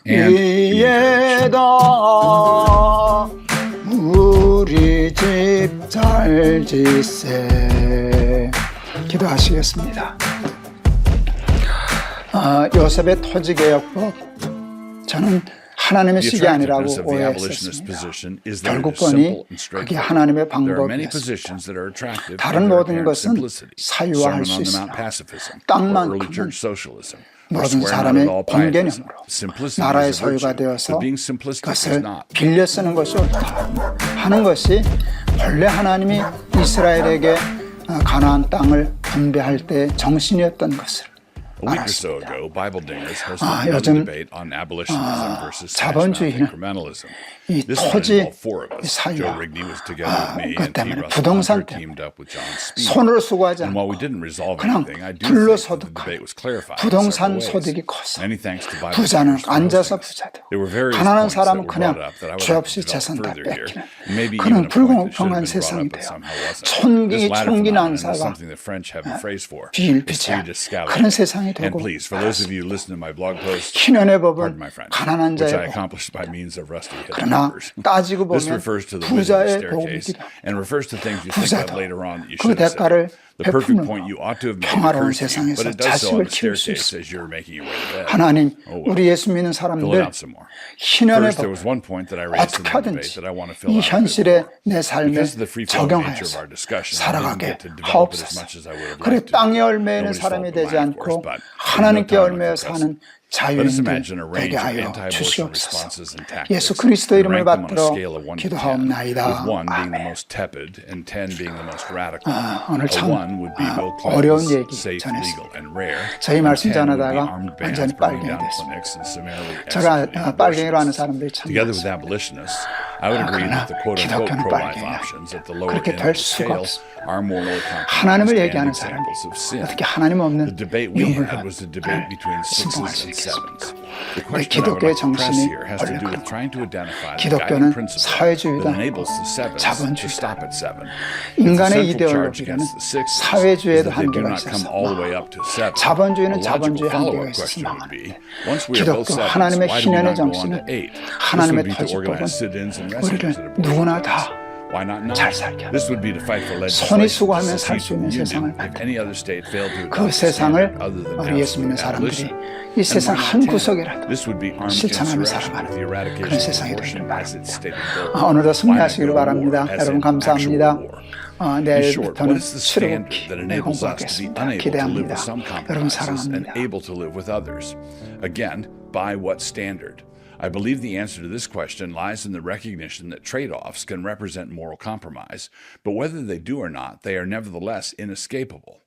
And be encouraged. 우리 집 잘 짓세. 기도하시겠습니다. 요셉의 토지개혁법, 저는 하나님의 식이 아니라고 오해했었습니다. 결국건이 그게 하나님의 방법이었습니다. 다른 모든 것은 사유화할 수 있으며 땅만큼은 모든 사람의 공개념으로 나라의 소유가 되어서 그것을 빌려 쓰는 것이 옳다 하는 것이 본래 하나님이 이스라엘에게 가나안 땅을 분배할 때 정신이었던 것을 알았습니다. 요즘 자본주의는 이 토지 사유화 그것 때문에 부동산 때문에 손으로 수고하지 않고 그냥 불로소득하고 부동산 소득이 커서 부자는 앉아서 부자 되고 가난한 사람은 그냥 죄 없이 재산 다 뺏기는 그런 불공평한 세상이 되어 총기 난사가 비일비재한 그런 세상이 되고 희년의 법은 가난한 자의 복 그러나 따지고 보면 부자의 복이기도 부자도 그 대가를 베푸는 평화로운 세상에서 자식을 키울 수 있습니다. 하나님, 우리 예수 믿는 사람들 희년의 법 어떻게 하든지 이 현실에 내 삶에 적용하여서 살아가게 하옵소서. 그래 땅에 얽매이는 사람이 되지 않고 하나님께 얽매여 사는 자유인들 되게 하여 주시옵소서. 예수 그리스도 이름을 받들어 기도하옵나이다. 아멘. 오늘 참 어려운 얘기 전했습니다. 저희 말씀 전하다가 완전히 빨갱이 됐습니다. 제가 빨갱이로 하는 사람들이 참 많습니다. 그러나 기독교는 빨갱이야. 그렇게 될 수가 없습니다. 하나님을 얘기하는 사람이 어떻게 하나님 없는 유물론 신봉할 수 있겠습니까? 우리 기독교의 정신이 원래 그렇습니다. 기독교는 사회주의가 아니고 자본주의다. 인간의 이데올로기는 사회주의에도 한계가 있어서 자본주의는 자본주의 한계가 있어서 망합니다. 기독교 하나님의 희년의 정신은 하나님의 토지법은 우리를 누구나 다 잘 살게 합니다. 손이 수고하면 살 수 있는 세상을 만듭니다. 그 세상을 우리 예수 믿는 사람들이 이 세상 한 구석이라도 실천하며 살아가는 그런 세상이 되기를 바랍니다. 오늘도 승리하시기를 바랍니다. 여러분 감사합니다. 내일부터는 출애굽기 공부하겠습니다. 기대합니다. 여러분 사랑합니다. I believe the answer to this question lies in the recognition that trade-offs can represent moral compromise, but whether they do or not, they are nevertheless inescapable.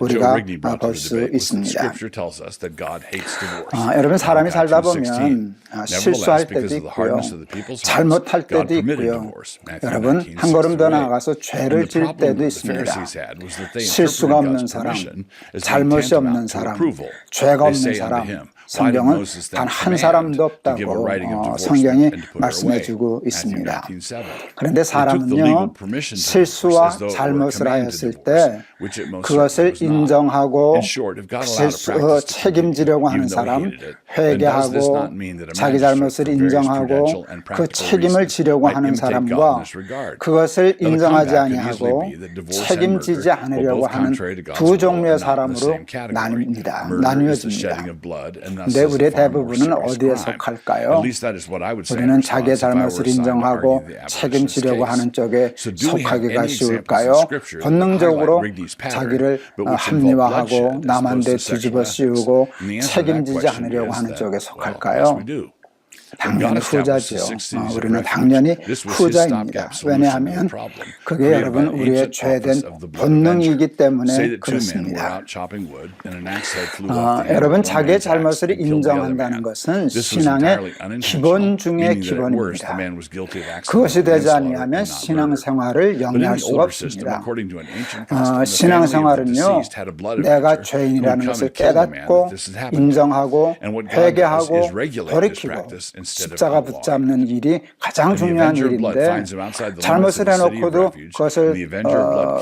우리가 볼 수 있습니다. 여러분 사람이 살다 보면 실수할 때도 있고요. 잘못할 때도 있고요. 여러분 한 걸음 더 나아가서 죄를 질 때도 있습니다. 실수가 없는 사람, 잘못이 없는 사람, 죄가 없는 사람 성경은 단 한 사람도 없다고 성경이 말씀해주고 있습니다. 그런데 사람은요, 실수와 잘못을 하였을 때 그것을 인정하고 책임지려고 하는 사람, 회개하고 자기 잘못을 인정하고 그 책임을 지려고 하는 사람과 그것을 인정하지 아니하고 책임지지 않으려고 하는 두 종류의 사람으로 나뉘어집니다. 그런데 우리의 대부분은 어디에 속할까요? 우리는 자기의 잘못을 인정하고 책임지려고 하는 쪽에 속하기가 쉬울까요? 본능적으로 자기를 합리화하고 남한테 뒤집어 씌우고 책임지지 않으려고 하는 쪽에 속할까요? 당연히 후자죠. 우리는 당연히 후자입니다. 왜냐하면 그게 여러분 우리의 죄된 본능이기 때문에 그렇습니다. 여러분 자기의 잘못을 인정한다는 것은 신앙의 기본 중의 기본입니다. 그것이 되지 아니하면 신앙생활을 영위할 수가 없습니다. 신앙생활은요, 내가 죄인이라는 것을 깨닫고 인정하고 회개하고 돌이키고 십자가 붙잡는 일이 가장 중요한 일인데 잘못을 해놓고도 그것을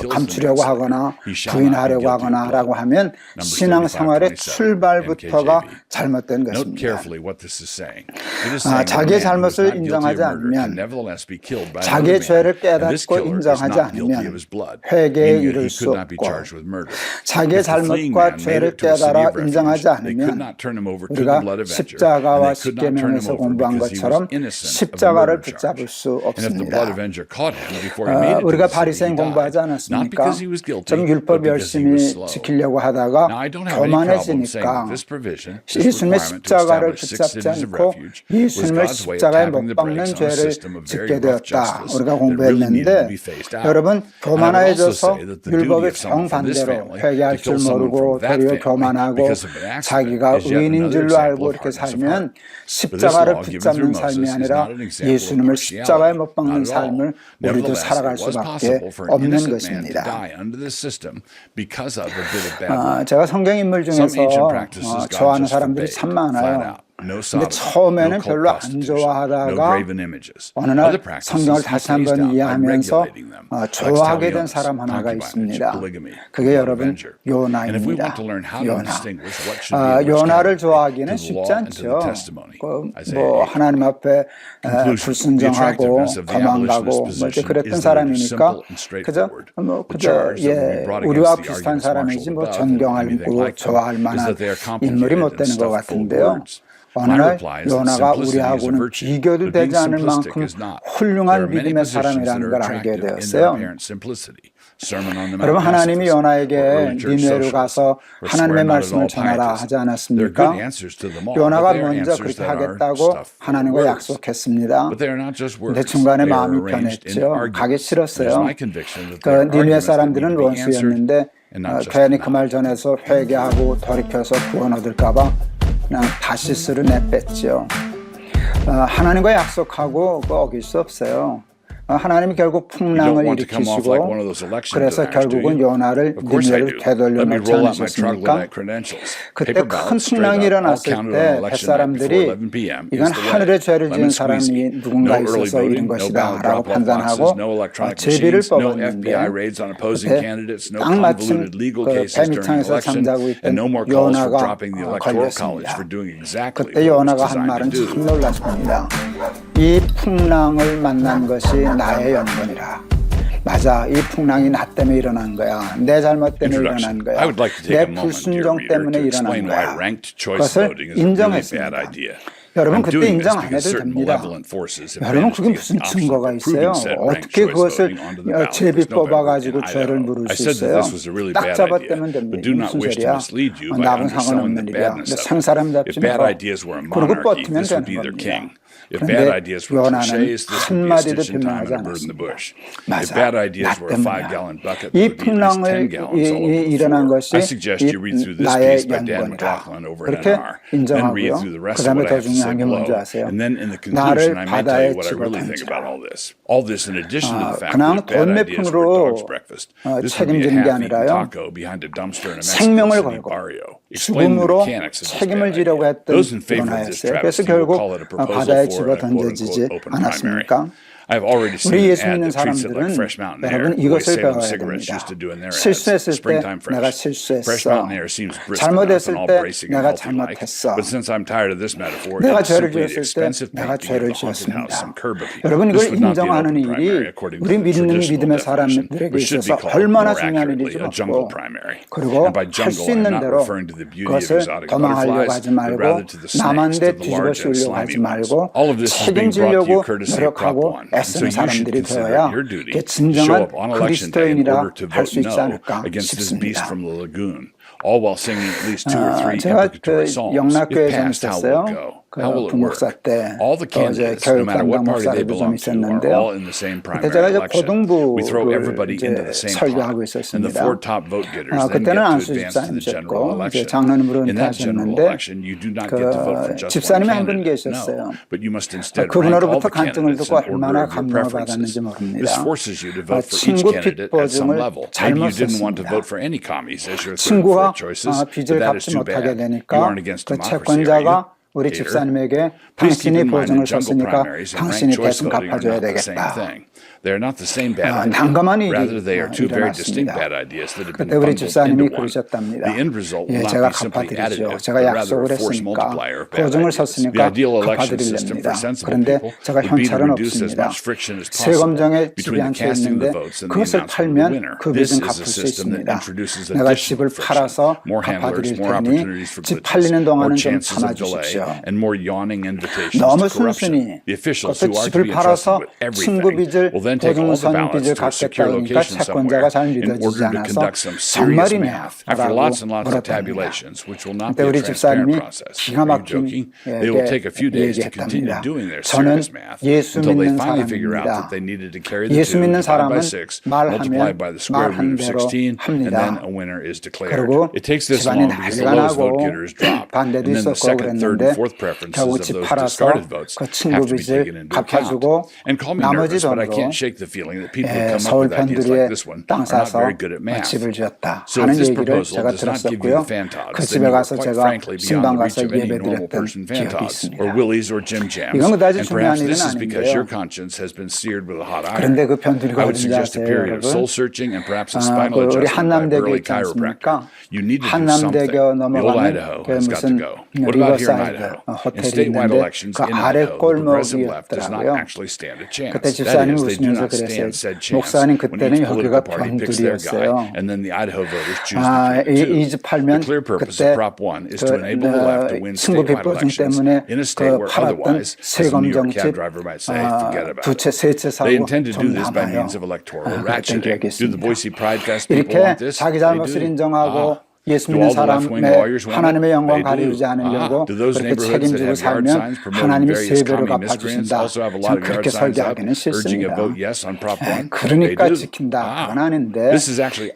감추려고 하거나 부인하려고 하거나 하라고 하면 신앙생활의 출발부터가 잘못된 것입니다. 자기의 잘못을 인정하지 않으면 자기의 죄를 깨닫고 인정하지 않으면 회개에 이를 수 없고 자기의 잘못과 죄를 깨달아 인정하지 않으면 우리가 십자가와 십계명에서 공부한 것처럼 십자가를 붙잡을 수 없습니다. 우리가 바리새인 공부하지 않았습니까? 좀 율법 열심히 지키려고 하다가 교만해지니까 예수님의 십자가를 붙잡지 않고 예수님을 십자가에 못 박는 죄를 짓게 되었다. 우리가 공부했는데 여러분 교만해져서 율법의 정반대로 회개할 줄 모르고 도리어 교만하고 자기가 의인인 줄로 알고 이렇게 살면 십자가를 붙잡는 삶이 아니라 예수님을 십자가에 못 박는 삶을 우리도 살아갈 수밖에 없는 것입니다. 제가 성경 인물 중에서 좋아하는 사람들이 참 많아요. 근데 처음에는 별로 안 좋아하다가 어느 날 성경을 다시 한번 이해하면서 좋아하게 된 사람 하나가 있습니다. 그게 여러분 요나입니다. 요나를 좋아하기는 쉽지 않죠. 하나님 앞에 불순종하고 도망가고 그랬던 사람이니까 그저 우리와 비슷한 사람이지 존경하고 좋아할 만한 인물이 못 되는 것 같은데요. 어느 날 요나가 우리하고는 비교도 되지 않을 만큼 훌륭한 믿음의 사람이라는 걸 알게 되었어요. 여러분 하나님이 요나에게 니느웨로 가서 하나님의 말씀을 전하라 하지 않았습니까? 요나가 먼저 그렇게 하겠다고 하나님과 약속했습니다. 근데 중간에 마음이 변했죠. 가기 싫었어요. 니느웨 사람들은 원수였는데 괜히 그 말 전해서 회개하고 돌이켜서 구원 얻을까 봐 그냥 다시스를 내뺐죠. 하나님과 약속하고 어길 수 없어요. 하나님이 결국 풍랑을 일으키시고 그래서 결국은 요나를 니느웨로 되돌려놓지 않으셨습니까? 그때 큰 풍랑이 일어났을 때 햇사람들이 이건 하늘의 죄를 지은 사람이 누군가 있어서 이런 것이다 라고 판단하고 제비를 뽑았는데 그때 딱 마침 배 밑창에서 잠자고 있던 요나가 걸렸습니다. 그때 요나가 한 말은 참 놀랐습니다. 이 풍랑을 만난 것이 나의 연분이라. 맞아, 이 풍랑이 나 때문에 일어난 거야. 내 잘못 때문에 일어난 거야. 내 불순종 때문에 일어난 거야. 그것을 인정했습니다. 여러분 그때 인정 안 해도 됩니다. 여러분 그게 무슨 증거가 있어요? 어떻게 그것을 제비 뽑아가지고 죄를 물을 수 있어요? 딱 잡아떼면 됩니다. 무슨 소리야? 나하고는 상관없는 일이야. 근데 상사람 잡지 마라. 그러고 버티면 되는 겁니다. 그런데 요나는 한마디도 변명하지 않았습니다. 맞아, 나 때문이야. 이 풍랑을 일어난 것이 나의 연관이다. 그렇게 인정하고요. 그 다음에 더 중요한 게 뭔지 아세요? 나를 바다에 집어던지라. 그냥 돈 몇 푼으로 책임지는 게 아니라요. 생명을 걸고 죽음으로 책임을 지려고 했던 변화였어요. 그래서 결국 바다에 집어 던져지지 않았습니까? 우리 예수 믿는 사람들은 여러분 이것을 배워야 됩니다. 실수했을 때 내가 실수했어. 잘못했을 때 내가 잘못했어. 내가 죄를 지었을 때 내가 죄를 지었습니다. 여러분 이걸 인정하는 일이 우리 믿는 믿음의 사람들에게 있어서 얼마나 중요한 일인지 모르고 그리고 할 수 있는 대로 그것을 도망하려고 하지 말고 남한테 뒤집어 씌우려고 하지 말고 책임지려고 노력하고 애쓰는 사람들이 되어야 진정한 그리스도인이라 할 수 있지 않을까 싶습니다. 제가 그 영락교회에 좀 있었어요. 그 부목사 때 또 이제 교육담당 목사들도 좀 있었는데요. 그때 제가 이제 고등부를 이제 설교하고 있었습니다. 그때는 안수 집사님이셨고 이제 장로님으로 은퇴하셨는데 그 집사님이 한 분 계셨어요. 그분으로부터 간증을 듣고 얼마나 감동을 받았는지 모릅니다. 친구 빚 보증을 잘못 썼습니다. 친구가 빚을 갚지 못하게 되니까 그 채권자가 우리 집사님에게 당신이 보증을 썼으니까 당신이 대신 갚아줘야 되겠다. 난감한 일이 일어났습니다. 그때 우리 집사님이 그러셨답니다. 예, 제가 갚아드리죠. 제가 약속을 했으니까 보증을 썼으니까 갚아드리렵니다. 그런데 제가 현찰은 없습니다. 세금정에 집이 한 채 있는데 그것을 팔면 그 빚은 갚을 수 있습니다. 내가 집을 팔아서 갚아드릴 테니 집 팔리는 동안은 좀 참아주십시오. 너무 순순히 그것도 집을 팔아서 친구 빚을 보증선 빚을 갚겠다니까 채권자가 잘 믿어지지 않아서 정말이냐 라고 물었답니다. 그때 우리 집사님이 기가 막힌 얘기했답니다. 저는 예수 믿는 사람입니다. 예수 믿는 사람은 말하면 말한 대로 합니다. 그리고 집안이 난리가 나고 반대도 있었고 그랬는데 결국 집 팔아서 그 친구 빚을 갚아주고 나머지 돈으로 서울 변두리에 땅 사서 집을 지었다 하는 얘기를 제가 들었었고요. 그 집에 가서 제가 신방 가서 예배드렸던 기억이 있습니다. 이건 그다지 중요한 일은 아닌데요. 그런데 그 변두리가 어딘지 아세요, 여러분? 그 우리 한남대교 있지 않습니까? 한남대교 넘어가면 그 무슨 리버사이드 호텔이 있는데 그 아래 골목이었더라고요. 그때 집사님이 웃으면서 그랬어요. 목사님 그때는 여기가 변두리였어요. 이 집 팔면 그때 그 친구 빚 보증 때문에 그 팔았던 세검정집 두 채, 세 채 사고 좀 남아요. 그랬던 기억이 있습니다. 이렇게 자기 잘못을 인정하고 예수 믿는 사람의 하나님의 영광 가리우지 않으려고 그렇게 책임지고 살면 하나님이 세 배로 갚아주신다. 참 그렇게 설교하기는 싫습니다. 그러니까 지킨다. 그건 아닌데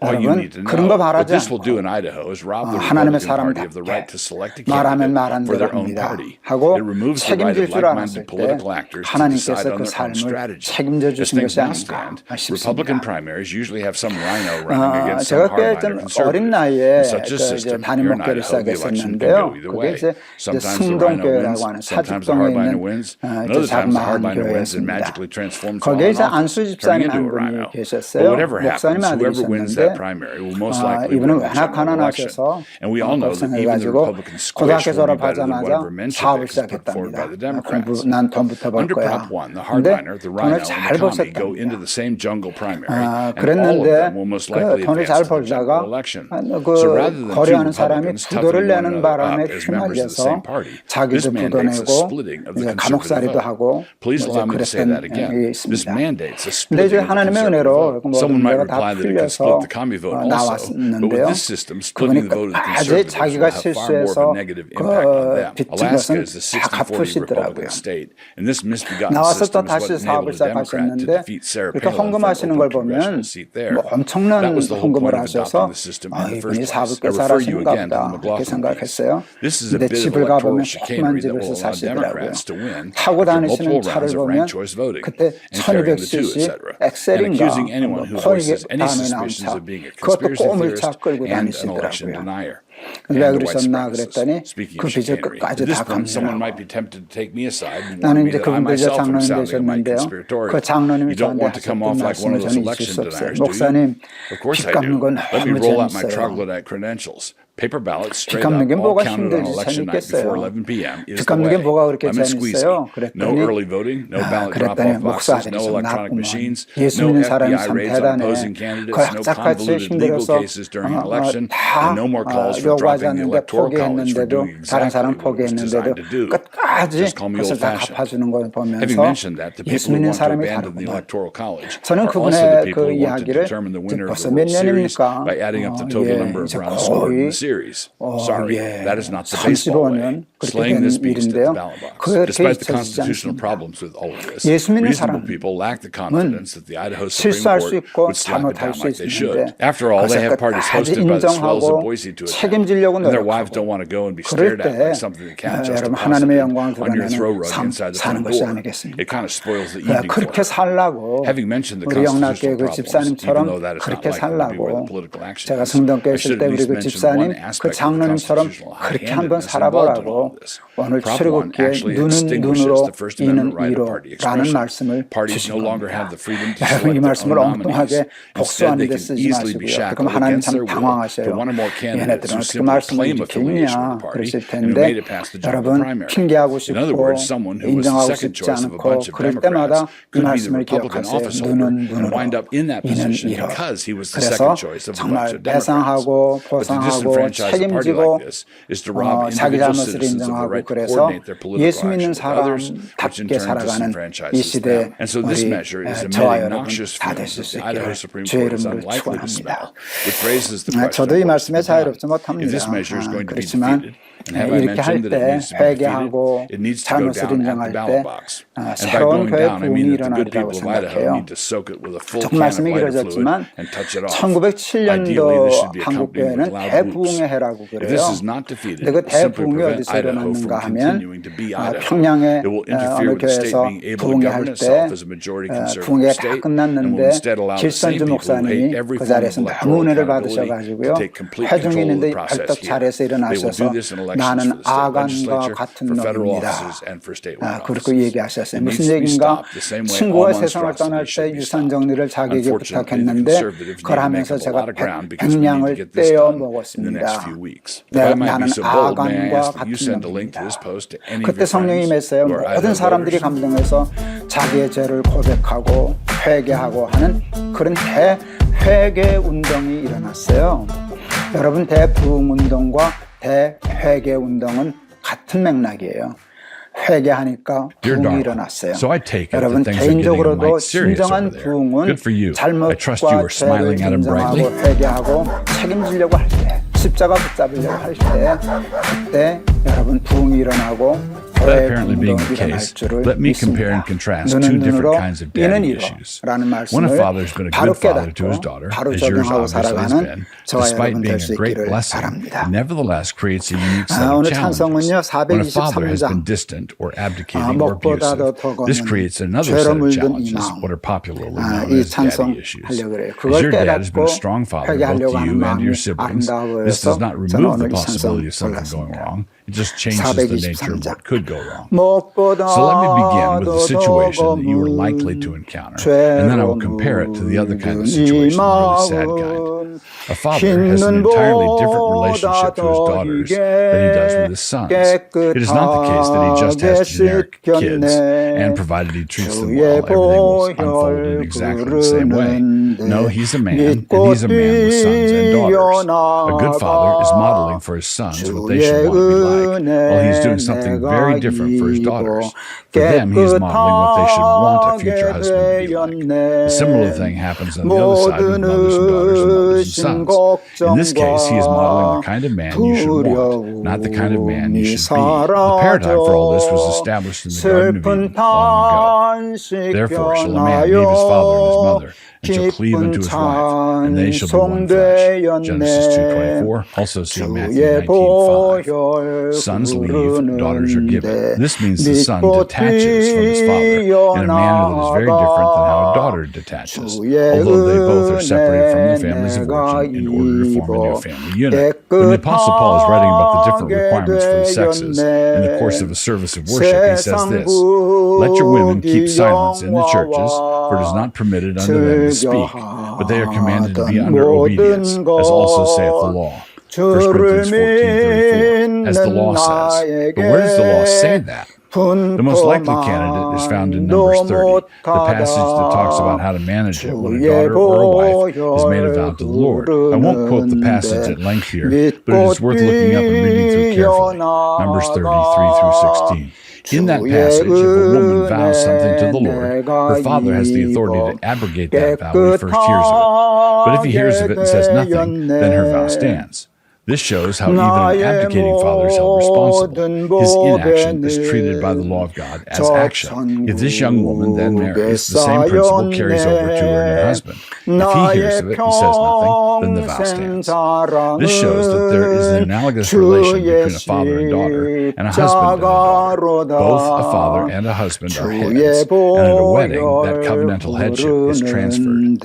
여러분 그런 거 바라지 않고 하나님의 사람답게 말하면 말한 대로 합니다 하고 책임질 줄 알았을 때 하나님께서 그 삶을 책임져 주신 것이 아닌가 싶습니다. 제가 꽤 좀 어린 나이에 이제 담임 목회를 시작했었는데요. 그게 이제 승동교회라고 하는 사직동에 있는 작은 마을 교회였습니다. 거기에 이제 안수 집사님 한 분이 계셨어요. 목사님 아들이셨는데 이분은 워낙 가난하셔서 고생해가지고 고등학교 졸업하자마자 사업을 시작했답니다. 난 돈부터 벌 거야. 그런데 돈을 잘 버셨답니다. 그랬는데 그 돈을 잘 벌다가 그 거래하는 사람이 부도를 내는 바람에 휘말려서 자기도 부도 내고 감옥살이도 하고 그랬던 게 있습니다. 근데 이제 하나님의 은혜로 모든 문제가 다 풀려서 나왔는데요. 그분이 아주 자기가 실수해서 그 빚진 것은 다 갚으시더라고요. 나와서 또 다시 사업을 시작하셨는데 이렇게 헌금하시는 걸 보면 뭐 엄청난 헌금을 하셔서 이분이 사업을 꽤 잘하시는가 보다 이렇게 생각했어요. 근데 집을 가보면 조그만 집에서 사시더라고요. 타고 다니시는 차를 보면 그때 1200cc 엑셀인가 포닉 다음에 나온 차 그것도 꼬물차 끌고 다니시더라고요. 왜 그러셨나 그랬더니 그 빚을 끝까지 다 갚느라고. 나는 이제 그분들 장로님 되셨는데요. 그 장로님이 저한테 하셨던 말씀을 저는 잊을 수 없어요. 목사님, 빚 갚는 건 너무 재밌어요. 빚 갚는 게 뭐가 힘들지 재밌겠어요. 빚 갚는 게 뭐가 그렇게 재밌어요. 그랬더니 목사 아들이 나쁘면 예수 믿는 사람이 참 대단해. 그 악착같이 힘들어서 다 요구하지 않는데 포기했는데도 다른 사람 포기했는데도 끝까지 그것을 다 갚아주는 걸 보면서 예수 믿는 사람이 다르구나. 저는 그분의 그 이야기를 벌써 몇 년입니까? 이제 거의 35년 그렇게 된 일인데요. 그렇게 잊혀지지 않습니다. 예수 믿는 사람은 실수할 수 있고 잘못할 수 있는데 그것을 끝까지 인정하고 책임지려고 노력하고 그럴 때 여러분 하나님의 영광을 드러내는 삶 사는 것이 아니겠습니까? 그렇게 살라고 우리 영락교회 그 집사님처럼 그렇게 살라고 제가 성동교회 있을 때 우리 그 집사님 그 장로님처럼 그렇게 한번 살아보라고 오늘 출애굽기에 눈은 눈으로 이는 이로 라는 말씀을 주신 겁니다. 여러분 이 말씀을 엉뚱하게 복수하는 데 쓰지 마시고요. 그럼 하나님 참 당황하셔요. 얘네들은 어떻게 말씀을 이렇게 읽냐 그러실 텐데 여러분 핑계하고 싶고 인정하고 싶지 않고 그럴 때마다 이 말씀을 기억하세요. 눈은 눈으로 이는 이로. 그래서 정말 배상하고 보상하고 책임지고 자기 잘못을 인정하고 그래서 예수 믿는 사람답게 살아가는 이 시대 우리 저와 여러분 다 되실 수 있기를 주의 이름으로 축원합니다. 저도 이 말씀에 자유롭지 못합니다. 그렇지만 이렇게 할 때 회개하고 잘못을 인정할 때 새로운 교회 부흥이 일어나리라고 생각해요. 조금 말씀이 길어졌지만 1907년도 한국교회는 대부흥의 해라고 그래요. 근데 그 대부흥이 어디서 일어났는가 하면 평양의 어느 교회에서 부흥회 할 때 부흥회가 다 끝났는데 길선주 목사님이 그 자리에서 너무 은혜를 받으셔가지고요. 회중이 있는데 벌떡 자리에서 일어나셔서 나는 아간과 같은 놈입니다. 그렇게 얘기하셨어요. 무슨 얘기인가? 친구가 세상을 떠날 때 유산 정리를 자기에게 부탁했는데 그걸 하면서 제가 100냥을 떼어 먹었습니다. 나는 아간과 같은 놈입니다. 그때 성령이 임했어요. 모든 사람들이 감동해서 자기의 죄를 고백하고 회개하고 하는 그런 대회개 운동이 일어났어요. 여러분 대부흥 운동과 대회개 운동은 같은 맥락이에요. 회개하니까 부흥이 일어났어요. 여러분 개인적으로도 진정한 부흥은 잘못과 죄를 인정하고 회개하고 책임지려고 할 때 십자가 붙잡으려고 할 때 그때 여러분 부흥이 일어나고 That apparently being the case, let me compare and contrast two different kinds of daddy issues. When a father has been a good father to his daughter, as yours obviously has been, despite being a great blessing, nevertheless creates a unique set of challenges. When a father has been distant or abdicating or abusive, this creates another set of challenges, what are popularly known as daddy issues. As your dad has been a strong father both to you and to your siblings, this does not remove the possibility of something going wrong. It just changes the nature of what could go wrong. So let me begin with the situation that you are likely to encounter, and then I will compare it to the other kind of situation, the really sad kind. A father has an entirely different relationship to his daughters than he does with his sons. It is not the case that he just has generic kids, and provided he treats them well, everything will unfold in exactly the same way. No, he's a man, and he's a man with sons and daughters. A good father is modeling for his sons what they should want to be like. Well, he's doing something very different for his daughters. For them, he's modeling what they should want a future husband to be like. A similar thing happens on the other side with mothers and daughters and mothers and sons. In this case, he is modeling the kind of man you should want, not the kind of man you should be. The paradigm for all this was established in the Garden of Eden long ago. Therefore shall a man leave his father and his mother, and shall cleave unto his wife, and they shall be one flesh. Genesis 2:24. Also see Matthew 19:5. Sons leave, daughters are given. This means the son detaches from his father in a manner that is very different than how a daughter detaches, although they both are separated from their families of origin in order to form a new family unit. When the Apostle Paul is writing about the different requirements for the sexes in the course of a service of worship, he says this: "Let your women keep silence in the churches, for it is not permitted unto them to speak, but they are commanded to be under obedience, as also saith the law." 1 Corinthians 14:34, as the law says. But where does the law say that? The most likely candidate is found in Numbers 30, the passage that talks about how to manage it when a daughter or a wife is made a vow to the Lord. I won't quote the passage at length here, but it is worth looking up and reading through carefully. Numbers 33 through 16. In that passage, if a woman vows something to the Lord, her father has the authority to abrogate that vow when he first hears of it. But if he hears of it and says nothing, then her vow stands. This shows how even an abdicating father is held responsible. His inaction is treated by the law of God as action. If this young woman then marries, the same principle carries over to her and her husband. If he hears of it and says nothing, then the vow stands. This shows that there is an analogous relation between a father and daughter, and a husband and a daughter. Both a father and a husband are heads, and at a wedding, that covenantal headship is transferred.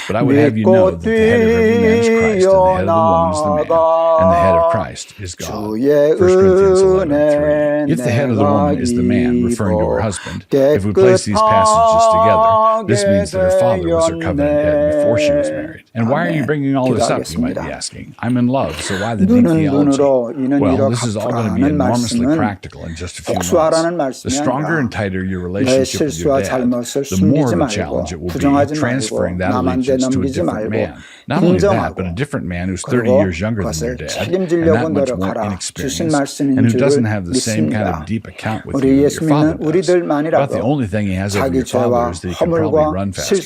But I would have you know that the head of every man is Christ, and the head of the woman is the man. And the head of Christ is God. 1 Corinthians 11:3. If the head of the woman is the man, referring to her husband, if we place these passages together, this means that her father was her covenant head before she was married. And why are you bringing all this up, you might be asking? I'm in love, so why the deep theology? Well, this is all going to be enormously practical in just a few months. The stronger and tighter your relationship with your dad, the more of a challenge it will be transferring that allegiance to a different man. Not only that, but a different man who's 30 years younger than their dad, and that much more inexperienced, and who doesn't have the same kind of deep account with you that your father does. About the only thing he has over your father is that he can probably run faster.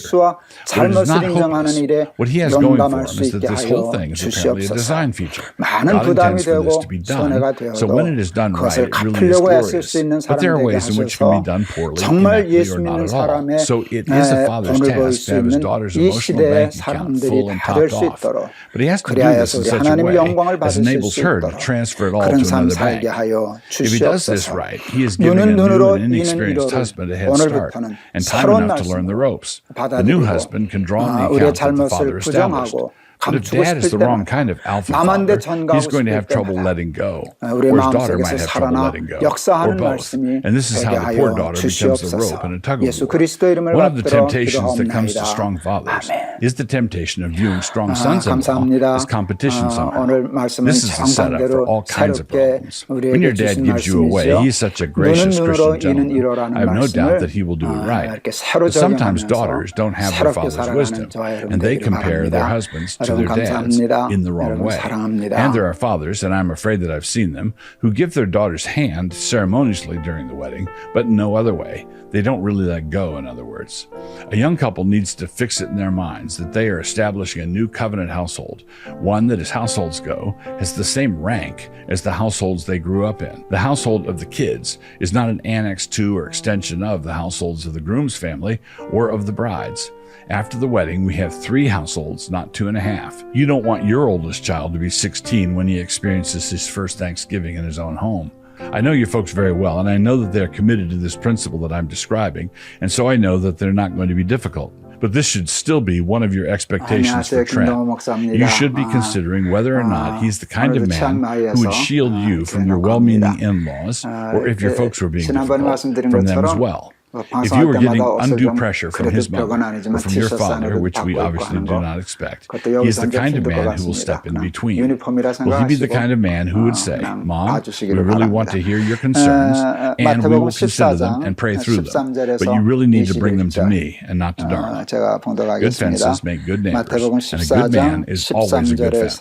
But it is not hopeless. What he has going for him is that this whole thing is apparently a design feature. God intends for this to be done, so when it is done right, it really is glorious. But there are ways in which it can be done poorly, ineptly, or not at all. So it is a father's task to have his daughter's emotional bank account full and topped off. But he has to do this in such a way as enables her to transfer it all to another bank. If he does this right, he is giving a new and inexperienced husband a head start and time enough to learn the ropes. The new husband can draw on the account that the father established. But if dad is the wrong kind of alpha father, he's going to have trouble letting go, or his daughter might have trouble letting go, or both. And this is how the poor daughter becomes the rope in a tug of war. One of the temptations that comes to strong fathers is the temptation of viewing strong sons-in-law as competition somehow. This is the setup for all kinds of problems. When your dad gives you away, he's such a gracious Christian gentleman. I have no doubt that he will do it right. But sometimes daughters don't have their father's wisdom, and they compare their husbands to their dads in the wrong way. And there are fathers, and I'm afraid that I've seen them, who give their daughter's hand ceremoniously during the wedding, but no other way. They don't really let go, in other words. A young couple needs to fix it in their minds that they are establishing a new covenant household, one that, as households go, has the same rank as the households they grew up in. The household of the kids is not an annex to or extension of the households of the groom's family or of the bride's. After the wedding, we have 3 households, not 2.5. You don't want your oldest child to be 16 when he experiences his first Thanksgiving in his own home. I know you folks very well, and I know that they're committed to this principle that I'm describing, and so I know that they're not going to be difficult. But this should still be one of your expectations for Trent. You should be considering whether or not he's the kind of man who would shield you from your well-meaning in-laws, or if your folks were being difficult, from them as well. If you were getting undue pressure from his mother or from your father, which we obviously do not expect, he is the kind of man who will step in between. Will he be the kind of man who would say, "Mom, we really want to hear your concerns, and we will consider them and pray through them, but you really need to bring them to me and not to Darla." Good fences make good neighbors, and a good man is always a good fence.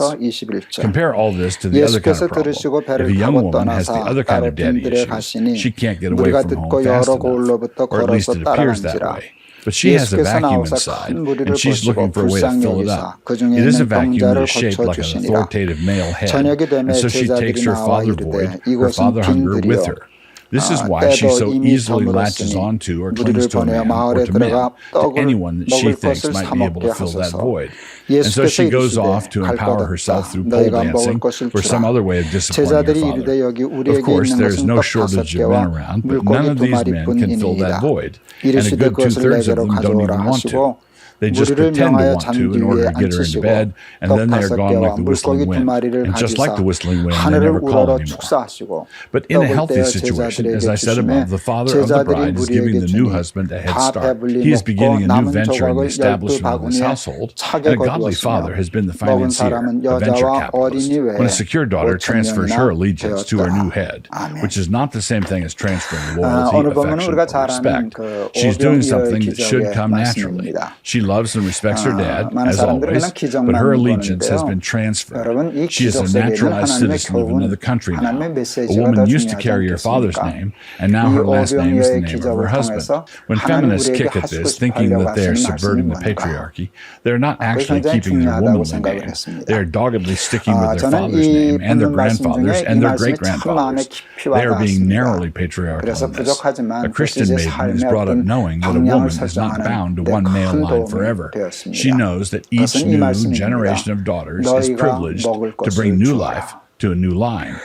Compare all this to the other kind of problem. If a young woman has the other kind of daddy issues, she can't get away from home fast enough. Or at least it appears that way. But she has a vacuum inside, and she's looking for a way to fill it up. It is a vacuum that is shaped like an authoritative male head, and so she takes her father void, her father hunger with her. This is why she so easily latches onto or clings to a man or to men, to anyone that she thinks might be able to fill that void. And so she goes off to empower herself through pole dancing or some other way of disciplining her father. Of course, there is no shortage of men around, but none of these men can fill that void, and a good 2/3 of them don't even want to. They just 무리를 pretend to 명하여 want to in 잔디 order 위에 to get her into 앉히시고 bed, and then they are 덕 gone 5개와 like the whistling 물고기 2 wind. 마리를 And just like 가지사 the whistling wind, they 하늘을 never call 우러러 anymore. 축사하시고 But in a 떡을 healthy 떼어 situation, 제자들에게 as I said above, the father of the 제자들이 bride is giving 무리에게 the new 주니 husband a head 다 start. 배불리 He is 먹고 beginning a new 남은 venture in the 조각을 12 establishment of his 바구니에 household, 차게 and a godly 거두었으며 father has been the 먹은 financier, 사람은 a venture 여자와 capitalist. 어린이 외에 When a secure daughter 5천 transfers her 명이나 allegiance to her new head, 아멘. which is not the same thing as transferring loyalty, 오늘 보면 affection, 우리가 or 잘 아는 respect. 그 She's doing 오병이어의 something that should 기적의 come naturally. 말씀입니다. She loves and respects her dad, 많은 as 사람들은 always, 그냥 기적만 but her allegiance has 보는데요. been transferred. 여러분, 이 She is a 기적 속에는 naturalized 하나님의 citizen of 교훈, another country now. 하나님의 A 메시지가 더 woman used to 중요하지 carry her father's 않겠습니까? name, and now 이 her last name is the 오병이어의 name of 기적을 her husband. 통해서 When 하나님 feminists 우리에게 kick at 하시고 this, thinking 싶으려고 that they are 하시는 subverting the 말씀이 뭔가 patriarchy, they're not actually 굉장히 keeping their 중요하다고 womanly 생각을 name. 했습니다. They are doggedly sticking with their 저는 father's 이 name and their 본문 말씀 grandfathers 중에 이 and their 말씀이 참 마음에 great-grandfathers. 깊이 They are being 와닿았습니다. narrowly patriarchal 그래서 in this. 부족하지만 A Christian 제 maiden is 삶의 brought up 어떤 knowing that a 방향을 woman is not bound to 설정하는 데 one male 큰 line 도움이 forever. 되었습니다. She knows that each 그것은 이 new 말씀입니다. generation of daughters is 너희가 privileged 먹을 to 것을 bring new 주어라. life to a new line.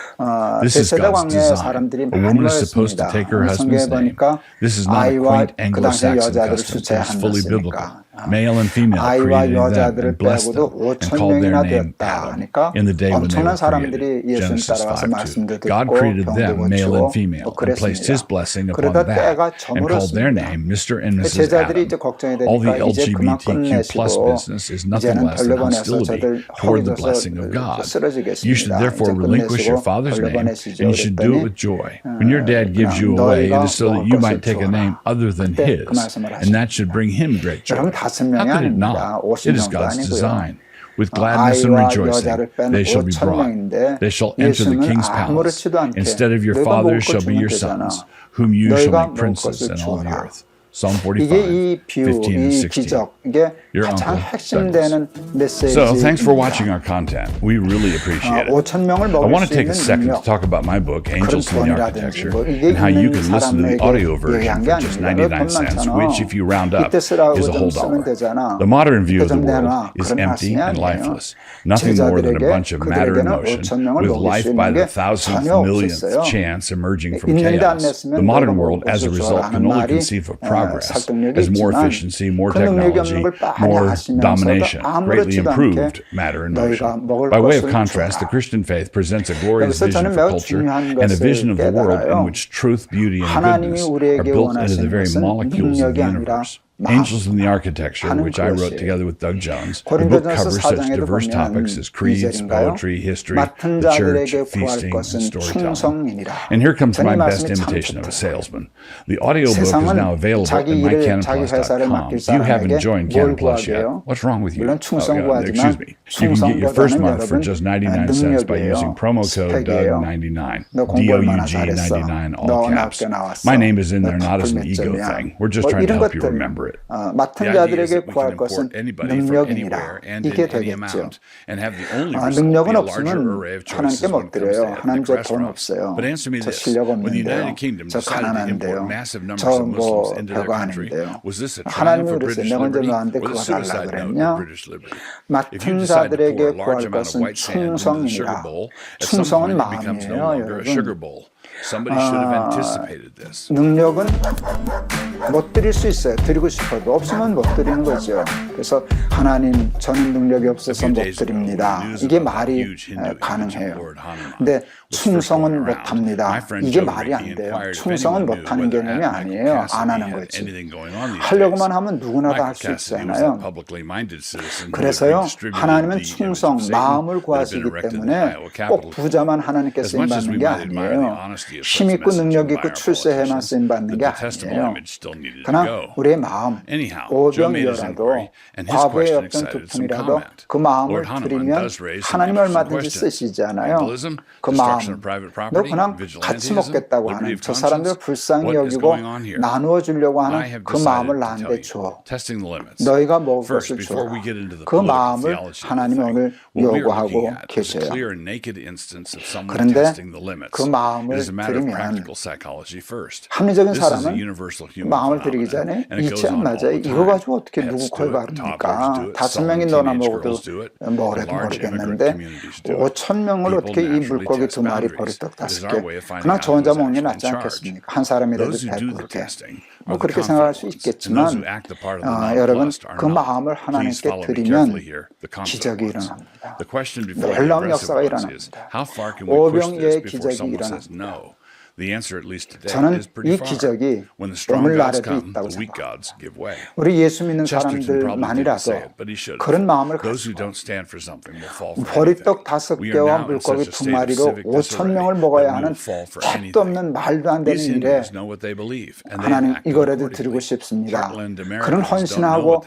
This is 대세대 God's 광야에 design. 사람들이 A 많이 woman is supposed to 모였습니다. take her 성경에 husband's name. 보니까 This is not a 아이와 quaint 그 당시에 Anglo-Saxon 여자들을 custom. It is fully biblical. 숫자합니다. Male and female 아이와 created them 여자들을 and blessed them 빼고도 and 5천 called their 명이나 name 되었다 Adam 하니까 in the day when they were 엄청난 사람들이 created. 예수님 Genesis 따라와서 5:2. 말씀도 God 듣고 created 병도 them, male and 고치고 female, and placed His 그랬습니다. blessing upon 그러다 that 때가 and called their 저물었습니다. name Mr. and Mrs. 제자들이 이제 Adam. 걱정이 All the 되니까 이제 그만 LGBTQ plus 끝내시고 business is nothing 이제는 less than 돌려보내서 hostility 저들 toward the 허기져서 blessing of God. You should 쓰러지겠습니다. therefore 이제 relinquish your 끝내시고 father's name, 돌려보내시죠. and you should do it with joy. When your dad gives you away, it is so that you might take a name other than his, and that should bring him great joy. 여러분 5명이 How could it 아닙니다. not? 50 It is 명도 God's 아니고요. design. With gladness and 아이와 rejoicing, 여자를 뺀 they shall be 5천 brought. 명인데 They shall enter the 예수님은 king's palace. 아무렇지도 않게 Instead of your 너희가 fathers 먹을 shall 것 be 주면 your 되잖아. sons, whom you shall 너희가 make 먹을 princes 것을 in all the 주어라. earth. Psalm 이게 45, 이 비유, 15 and 이 16. 기적, 이게 Your 가장 uncle, 핵심되는 메시지입니다. So, thanks for watching our content. We really appreciate it. 5천 명을 I 먹을 want to 수 take a 있는 second to 능력, talk about my book, Angels in the 돈이라든지 Architecture, 뭐 이게 and how you 있는 can listen to the 사람에게 audio version 얘기한 게 for just 아닙니다. 99 cents, 돈 which, if you round up, 이때 쓰라고 is a 좀 whole 쓰면 dollar. 되잖아. The modern view of 이때 the 좀 world 내놔. is 그런 empty 말씀이 and 아니에요. lifeless. Nothing more than a bunch of matter in 그들에게는 motion, 5천 명을 with 먹일 life 수 by 있는 the 게 thousandth, 전혀 millionth 없었어요. chance emerging from 있는데 안 chaos. 냈으면 The modern 너희가 world, as a 먹을 줄 result, can 아는 only 말이 conceive of progress 설득력이 as more 있지만 efficiency, more 그 능력이 technology, 없는 걸 많이 more 하시면서도 domination, greatly 아무렇지도 improved 않게 matter in 너희가 motion. 먹을 By way of 것을 contrast, the 주어라. Christian faith presents a glorious 여기서 vision 저는 for 매우 culture 중요한 and a 것을 vision of the world in 깨달아요. which truth, beauty, and 하나님이 goodness are 우리에게 built into the 원하시는 very 것은 molecules of 능력이 the 아니라 universe. Angels in the Architecture, 하는 which I wrote 것이에요. together with Doug Jones. The book 고린도전서 covers such 4장에도 diverse 보면 topics as creeds, 2절인가요? poetry, history, 맡은 the church, 자들에게 구할 feasting, and 것은 storytelling. 충성이니라. And here comes my 저는 이 best 말씀이 참 imitation of a 좋더라고요. salesman. The audiobook is 세상은 now available 자기 at 일을 자기 mycanonplus.com. 회사를 맡길 If you haven't 사람에게 joined 뭘 Canon Plus yet, 구하게요? what's wrong with you? 물론 충성 excuse 구하지만 me. You can get your first 충성보다는 month for 여러분 just 99 cents by using 능력이에요. promo code 스펙이에요. DOUG99. 너 공부 얼마나 DOUG99, 잘했어. all 너 caps. 학교 나왔어. My name is in 너 there not as 토플 an 몇 ego 점이야. thing. We're just 뭐 trying to 이런 help you 것들 remember it. 맡은 The idea is 자들에게 that we 구할 can 것은 import anybody from 능력이니라. anywhere and 이게 in any 되겠죠. amount and have the only result 능력은 be a larger 없으면 array of choices 하나님께 when 못 it comes to 드려요. 하나님 ethnic 저 돈 restaurants. 없어요. But answer me 저 this. 실력 When the 없는데요. United Kingdom 저 decided to import 가난한데요. massive numbers 저 of Muslims 뭐 into their 별거 country, 아닌데요. was this a triumph 하나님이 for 그랬어요. British 내가 언제 liberty 너한테 or the 그거 달라 suicide note 그랬냐? of British liberty? If you 맡은 decide to pour 자들에게 a large 구할 amount of 것은 white sand into the sugar 충성이니라. bowl, at some 충성은 point it becomes no 마음이에요, longer a sugar 여러분. bowl. Somebody should have anticipated this. 능력은 못 드릴 수 있어요. 드리고 싶어도 없으면 못 드리는 거죠. 그래서 하나님 저는 능력이 없어서 못 드립니다. 이게 말이 가능해요. 근데 충성은 못합니다. 이게 말이 안 돼요. 충성은 못하는 개념이 아니에요. 안 하는 거지. 하려고만 하면 누구나 다 할 수 있잖아요. 그래서요, 하나님은 충성, 마음을 구하시기 때문에 꼭 부자만 하나님께 쓰임받는 게 아니에요. 힘 있고 능력 있고 출세해만 쓰임받는 게 아니에요. 그러나 우리의 마음, 오병이어라도 과거에 없던 두품이라도 그 마음을 드리면 하나님 얼마든지 쓰시잖아요. 그 마음, 너 그냥 같이 먹겠다고 하는 저 사람들 불쌍히 여기고 나누어 주려고 하는 그 마음을 나한테 줘. 너희가 먹을 것을 줘. 그 마음을 하나님이 오늘 요구하고 계셔요. 그런데 그 마음을 드리면 합리적인 사람은 마음을 드리기 전에 이치 안 맞아요. 이거 가지고 어떻게 누구 콜 바릅니까? 5명이 너나 먹어도 뭐래도 모르겠는데 5천 명을 어떻게 이 물고기 2 마리 보리떡 5개. 그러나 저 혼자 먹는 게 낫지 않겠습니까? 한 사람이라도 배부르게. 뭐 그렇게 생각할 수 있겠지만 여러분 그 마음을 하나님께 드리면 기적이 일어납니다. 놀라운 역사가 일어납니다. 오병이어의 기적이 일어납니다. 저는 이 기적이 오늘날에도 있다고 생각합니다. 우리 예수 믿는 사람들만이라도 그런 마음을 가지고 보리떡 5개와 물고기 2마리로 5,000명을 먹어야 하는 택도 없는 말도 안 되는 일에 하나님 이거라도 드리고 싶습니다. 그런 헌신하고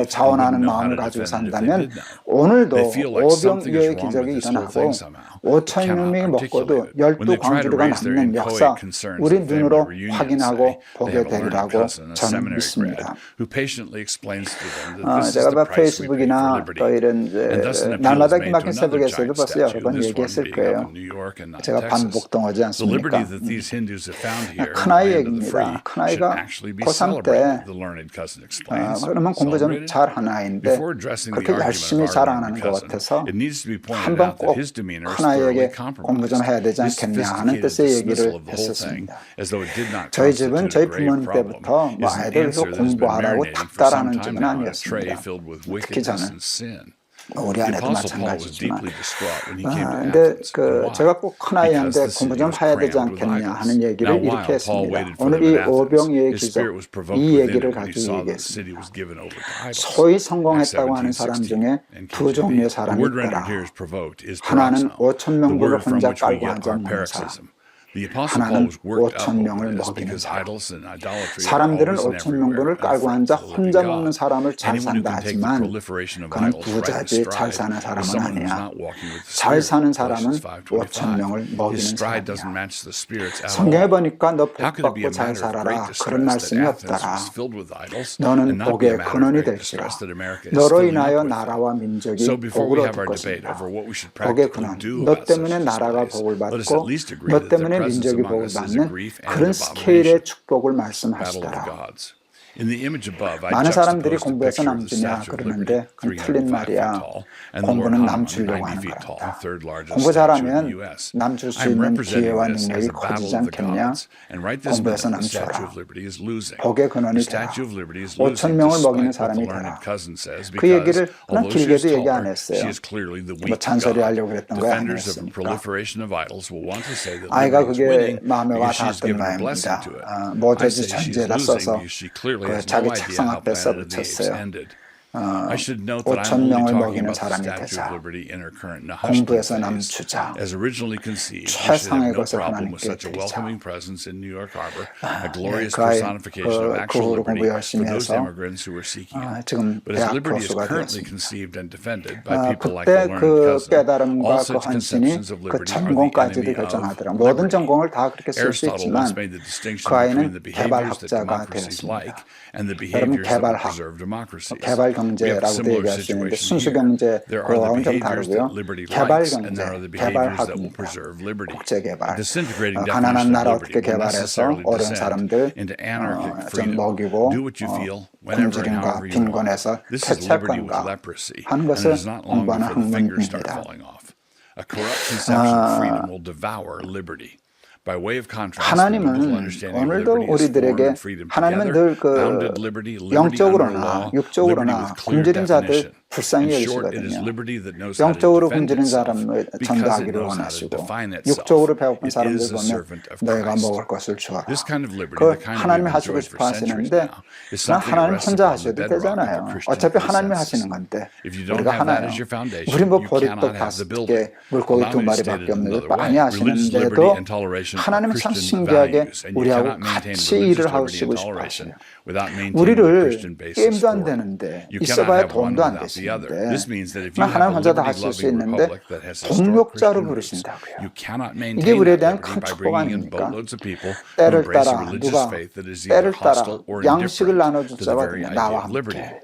자원하는 마음을 가지고 산다면 오늘도 오병이어의 기적이 일어나고 5,000명이 먹고도 12광주리가 남는 역사 우리 눈으로 확인하고 보게 되리라고 저는 믿습니다. 제가 페이스북이나 또 이런 날마다 기막힌 새벽에서도 벌써 여러 번 얘기했을 거예요. 제가 반복동하지 않습니까? 큰아이 얘기입니다. 큰아이가 고3 때 그러면 공부 좀 잘하는 아이인데 그렇게 열심히 잘 안 하는 것 같아서 한번 꼭 큰아이에게 공부 좀 해야 되지 않겠냐 하는 뜻의 얘기를 했었습니다. 저희 집은 저희 부모님 때부터 뭐 아이들 공부하라고 닥달하는 집은 아니었습니다. 특히 저는 우리 아내도 마찬가지지만 근데 제가 꼭 큰아이한테 공부 좀 해야 되지 않겠냐 하는 얘기를 이렇게 했습니다. 오늘 이 오병이어의 기적 이 얘기를 가지고 얘기했습니다. 소위 성공했다고 하는 사람 중에 두 종류의 사람이 있더라. 하나는 5,000명분을 혼자 깔고 앉아 먹는 사람, 하나는 5,000명을 먹이는 사람. 사람들은 5,000명분을 깔고 앉아 혼자 먹는 사람을 잘 산다 하지만 그는 부자지 잘 사는 사람은 아니야. 잘 사는 사람은 5,000명을 먹이는 사람이야. 성경에 보니까 너 복받고 잘 살아라 그런 말씀이 없더라. 너는 복의 근원이 될지라. 너로 인하여 나라와 민족이 복을 얻을 것이다. 복의 근원. 너 때문에 나라가 복을 받고 너 때문에 민족이 복을 받는 그런 스케일의 축복을 말씀하시더라. 많은 사람들이 공부해서 남주냐 그러는데 그건 틀린 말이야. 공부는 남주려고 하는 거란다. 공부 잘하면 남줄 수 있는 기회와 능력이 커지지 않겠냐. 공부해서 남주어라. 복의 근원이 되라. 5,000명을 먹이는 사람이 되라. 그 얘기를 그냥 길게도 얘기 안 했어요. 뭐 잔소리 하려고 그랬던 거 아니었습니까? 아이가 그게 마음에 와 닿았던 바입니다. 모세지 전제에다 써서 자기 책상 앞에 써붙였어요. 5,000명을 먹이는 사람이 되자. 공부에서 남주자. 최상의 것을 하나님께 드리자. 그 후로 공부 열심히 해서 지금 대학 교수가 되었습니다. 그때 그 깨달음과 그 헌신이 그 전공까지도 결정하더라. 모든 전공을 다 그렇게 쓸 수 있지만 그 아이는 개발학자가 되었습니다. 여러분 개발학, 개발 경제라고도 얘기할 수 있는데 순수 경제와는 좀 다르고요. 개발 경제, 개발학입니다. 국제 개발. 가난한 나라 어떻게 개발해서 어려운 사람들 좀 먹이고 굶주림과 빈곤에서 퇴치할 건가 하는 것을 공부하는 학문입니다. 하나님은 오늘도 우리들에게 하나님은 늘 그 영적으로나 육적으로나 굶주린 자들 불쌍히 여기시거든요. 영적으로 굶주린 사람을 전도하기를 원하시고 육적으로 배고픈 사람들 보면 너희가 먹을 것을 주어라. 그 하나님이 하시고 싶어 하시는데 하나님 혼자 하셔도 되잖아요. 어차피 하나님이 하시는 건데 우리가 하나요. 우리 뭐 보리떡 5개 물고기 2마리밖에 없는데 많이 하시는데도 하나님은 참 신기하게 우리하고 같이 일을 하시고 싶어 하셔요. 우리를 게임도 안 되는데 있어봐야 돈도 안 되시는데 하나님 혼자 다 하실 수 있는데 동력자로 부르신다고요. 이게 우리에 대한 큰 축복 아닙니까? 때를 따라 누가 때를 따라 양식을 나눠줄 자가 되냐 나와 함께.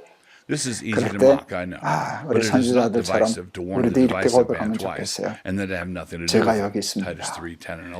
그럴 때 우리 선지자들처럼 우리도 이렇게 고백하면 좋겠어요. 제가 여기 있습니다.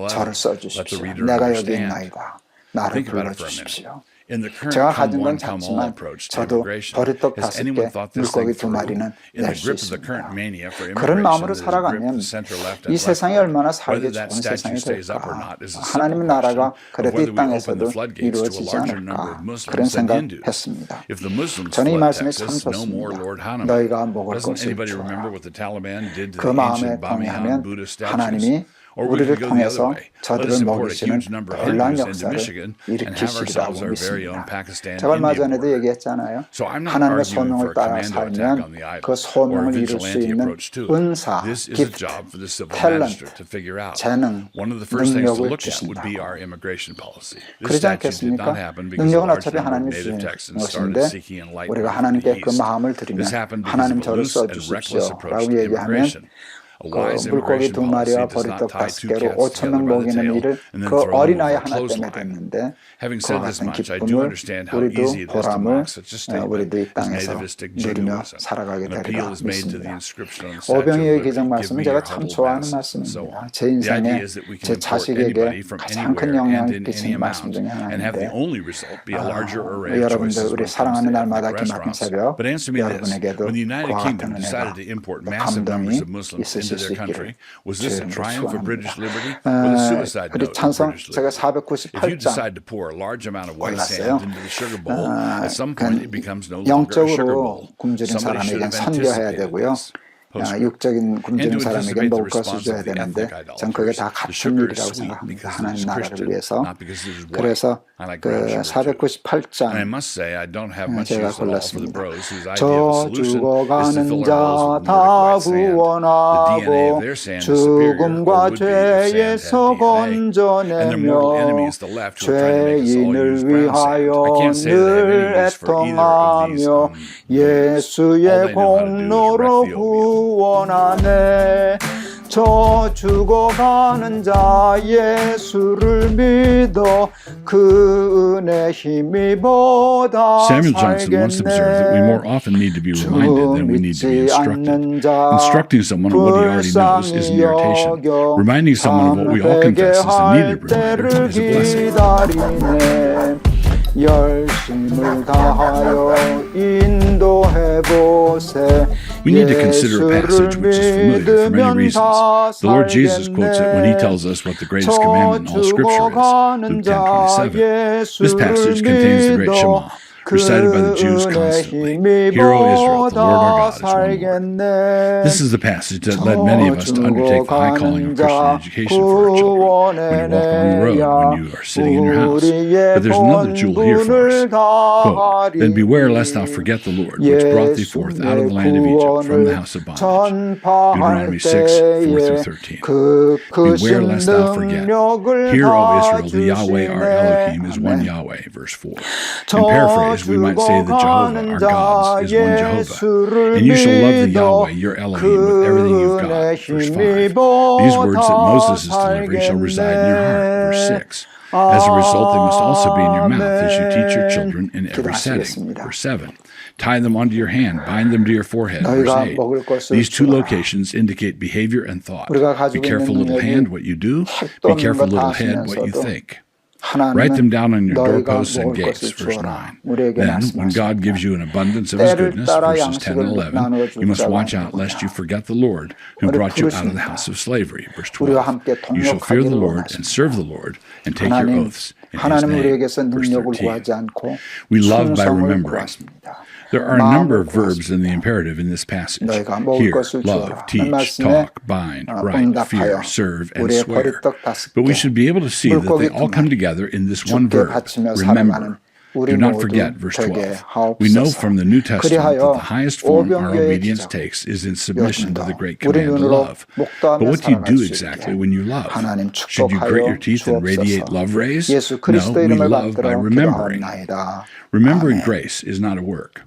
저를 써주십시오. 내가 여기 있나이다. 나를 불러주십시오. In the current 제가 come 가진 건 one, come all 작지만 approach to 저도 immigration, 버릇떡 has 5개, anyone thought this 물고기 thing 2마리는 through? In 낼 the 수 grip of the current 있습니다. mania for 그런 immigration 마음으로 that has gripped 살아가면 the center left 이 and left 세상이 right, 얼마나 whether 살기 that 좋은 statue 세상이 stays up or 될까? not is a simple 하나님의 question 나라가 of 그래도 whether 이 we open 땅에서도 the floodgates to a 이루어지지 larger number 않을까? of 그런 Muslims than Hindus. 생각했습니다. If the Muslims 저는 이 flood 말씀이 참 Texas, no more 좋습니다. Lord Hanuman. 너희가 먹을 Doesn't 것을 anybody 주어라. remember what the Taliban did to 그 the 마음에 ancient Bamiyan 동의하면 Buddha statues? 하나님이 Or we 우리를 could go the other 통해서 way. Let us 저들을 import a 먹이시는 huge number of 놀라운 Hindus into 역사를 Michigan and have ourselves 일으키시리라고 our very own 믿습니다. Pakistan 제가 얼마 Indian 전에도 border. 얘기했잖아요. So I'm not 하나님의 arguing for 소명을 a 따라 commando attack 살면 on the island 그 or a 소명을 이룰 수 vigilante 있는 approach to it. 은사, This is a 기ft, job for the civil 탤런트, magistrate to figure out. 재능, One of the first things to 능력을 look at would be 주신다고. our immigration policy. This 그러지 statute did 않겠습니까? not happen because a 능력은 large 어차피 number of 하나님이 native 주신 Texans started 것인데 seeking enlightenment 우리가 from the 하나님께 그 east. 마음을 드리면 This happened because 하나님 of a 저를 loose and reckless approach 써주십시오라고 to 얘기하면 immigration. A 그 wise 물고기 immigration 2마리와 policy does not 버리떡 tie two 5개로 cats 5천 together 명 by the 먹이는 tail 일을 and then 그 throw them 어린아이 over a 하나 때문에 clothesline. 됐는데 Having 그와 said this 같은 much, I do 기쁨을 understand how easy it is 우리도 to 보람을 mock such a statement 우리도 이 as 땅에서 nativistic 누리며 Jingoism. 살아가게 An 되리라 appeal is made to the 믿습니다. inscription on the Statue of 오병이어의 Liberty, 기적 give 말씀은 me 제가 your 참 humble 좋아하는 masses, and so 말씀입니다. on. 제 The 인생에 idea is that we 제 can import 자식에게 anybody from 가장 큰 anywhere 영향을 and in any 끼치는 말씀 amount, 중에 and have the 하나인데 only result be a larger array of 여러분들 choices 우리 when it comes 사랑하는 to 날마다 ethnic 기막힌 restaurants. 새벽 But answer me this: 여러분에게도 when the United 그와 Kingdom 같은 decided to 은혜가 import massive numbers 감동이 of Muslims into 있으실 수 their country, 있기를 was this a 주님으로 triumph of 축원합니다. British liberty or the suicide 우리 note of 찬성 British 제가 liberty? If you 498장 decide to pour a large amount of white 골랐어요. sand into the sugar bowl, at some point it becomes no longer a sugar 영적으로 bowl. 굶주린 Somebody should 사람에겐 have 선교해야 anticipated 되고요. this. Postscript. 육적인 And 굶주린 to 사람에게 anticipate the 먹을 것을 response 줘야 of the 되는데 ethnic 전 그게 idolaters. 다 The 같은 sugar is 일이라고 sweet 생각합니다. because it 하나님 is 나라를 Christian, 위해서. not because it is white. 그래서 I like 그 brown sugar too. And I 498장 must say, I don't have much 제가 use at all for the 골랐습니다. bros whose idea of 저 the solution is to 죽어가는 fill our 자 bowls with 다 Nordic white sand. The DNA of 구원하고 their sand is superior, or 죽음과 would be if sand had 죄에서 DNA. And their mortal enemy 건져내며 is the left, who are trying to make us all 죄인을 use brown sand. I 위하여 can't say that I have any 늘 use for either of these 애통하며 groups. All 예수의 they know how to do is 공로로 wreck the oatmeal. 구원하네. 저 죽어가는 자 예수를 믿어 그 은혜 힘입어다 Samuel Johnson once observed that we more 살겠네. often need to be reminded than we need to be 믿지 instructed. 않는 자 Instructing someone on what he already knows is an irritation. Reminding someone of what we all confess is a needed reminder is a blessing. 기다리네. 열심을 다하여 인도해 보세. We need to consider a passage which is familiar for many reasons. The Lord Jesus quotes it when he tells us what the greatest commandment in all Scripture is, Luke 10:27. This passage contains the great Shema, recited by the Jews constantly. Hear, O Israel, the Lord our God is one Lord. This is the passage that led many of us to undertake the high calling of Christian education for our children. When you walk along the road, when you are sitting in your house. But there's another jewel here for us. Quote, then beware lest thou forget the Lord, which brought thee forth out of the land of Egypt from the house of bondage. Deuteronomy 6:4-13. Beware lest thou forget. Hear, O Israel, the Yahweh our Elohim is one Yahweh. Verse 4. In paraphrase, we might say that Jehovah, our God, is one Jehovah. And you shall love the Yahweh, your Elohim, with everything you've got. Verse 5. These words that Moses is delivering shall reside in your heart. Verse 6. As a result, they must also be in your mouth as you teach your children in every setting. Verse 7. Tie them onto your hand, bind them to your forehead. Verse 8. These two locations indicate behavior and thought. Be careful, little hand, what you do. Be careful, little head, what you think. Write them down on your doorposts and gates. Verse 9. Then, when God gives you an abundance of his goodness, verses 10 and 11, you must watch out lest you forget the Lord who brought you out of the house of slavery. Verse 12. You shall fear the Lord and serve the Lord and take your oaths in his name. Verse 13. We love by remembering. There are a number of verbs in the imperative in this passage. Hear, love, teach, talk, bind, write, fear, serve, and swear. But we should be able to see that they all come together in this one verb, remember. Do not forget, verse 12. We know from the New Testament that the highest form our obedience takes is in submission to the great command to love. But what do you do exactly when you love? Should you grit your teeth and radiate love rays? No, we love by remembering. Remembering grace is not a work.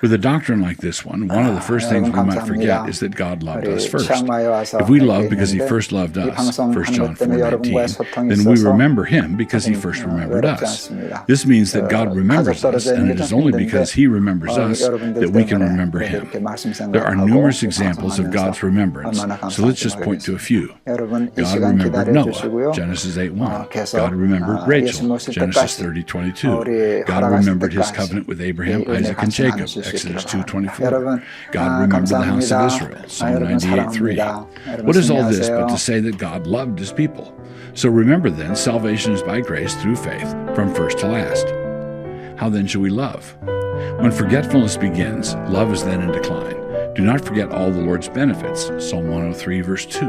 With a doctrine like this one of the first things we might forget is that God loved us first. If we love because He first loved us, 1 John 4:19, then we remember Him because He first remembered us. This means that God remembers us, and it is only because He remembers us that we can remember Him. There are numerous examples of God's remembrance, so let's just point to a few. God remembered Noah, Genesis 8:1. God remembered Rachel, Genesis 30:22. God remembered His covenant with Abraham, Isaac, and Jacob, Exodus 2:24. God remembered the house of Israel, Psalm 98:3. What is all this but to say that God loved His people? So remember then, salvation is by grace through faith, from first to last. How then should we love? When forgetfulness begins, love is then in decline. Do not forget all the Lord's benefits, Psalm 103, verse 2.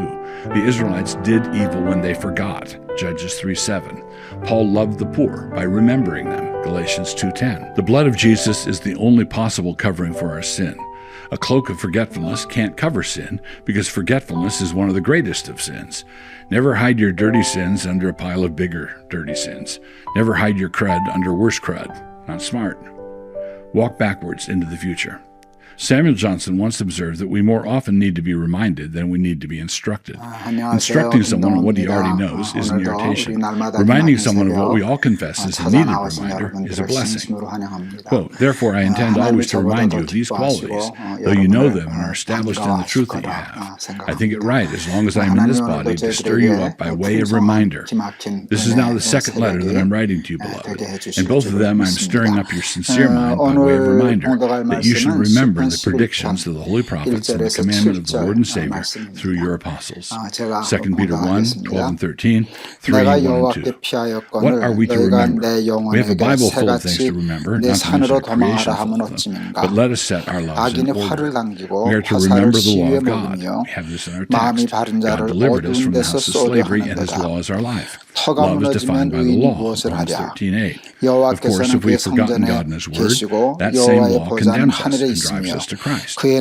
The Israelites did evil when they forgot, Judges 3:7. Paul loved the poor by remembering them, Galatians 2:10. The blood of Jesus is the only possible covering for our sin. A cloak of forgetfulness can't cover sin because forgetfulness is one of the greatest of sins. Never hide your dirty sins under a pile of bigger dirty sins. Never hide your crud under worse crud. Not smart. Walk backwards into the future. Samuel Johnson once observed that we more often need to be reminded than we need to be instructed. Instructing someone on what he already knows is an irritation. Reminding someone of what we all confess is a needed reminder is a blessing. Quote, therefore, I intend always to remind you of these qualities, though you know them and are established in the truth that you have. I think it right, as long as I am in this body, to stir you up by way of reminder. This is now the second letter that I'm writing to you, beloved. In both of them, I'm stirring up your sincere mind by way of reminder that you should remember the predictions of the holy prophets and the commandment of the Lord and Savior through your apostles. 2 Peter 1:12 and 13, 3:1 and 2. What are we to remember? We have a Bible full of things to remember, not to mention a creation full of them. But let us set our lives in order. We are to remember the law of God. We have this in our text. God delivered us from the house of slavery, and His law is our life. Love is defined by the law, Romans 13:8. Of course, if we have forgotten God and His word, that same law condemns us and drives us to Christ. We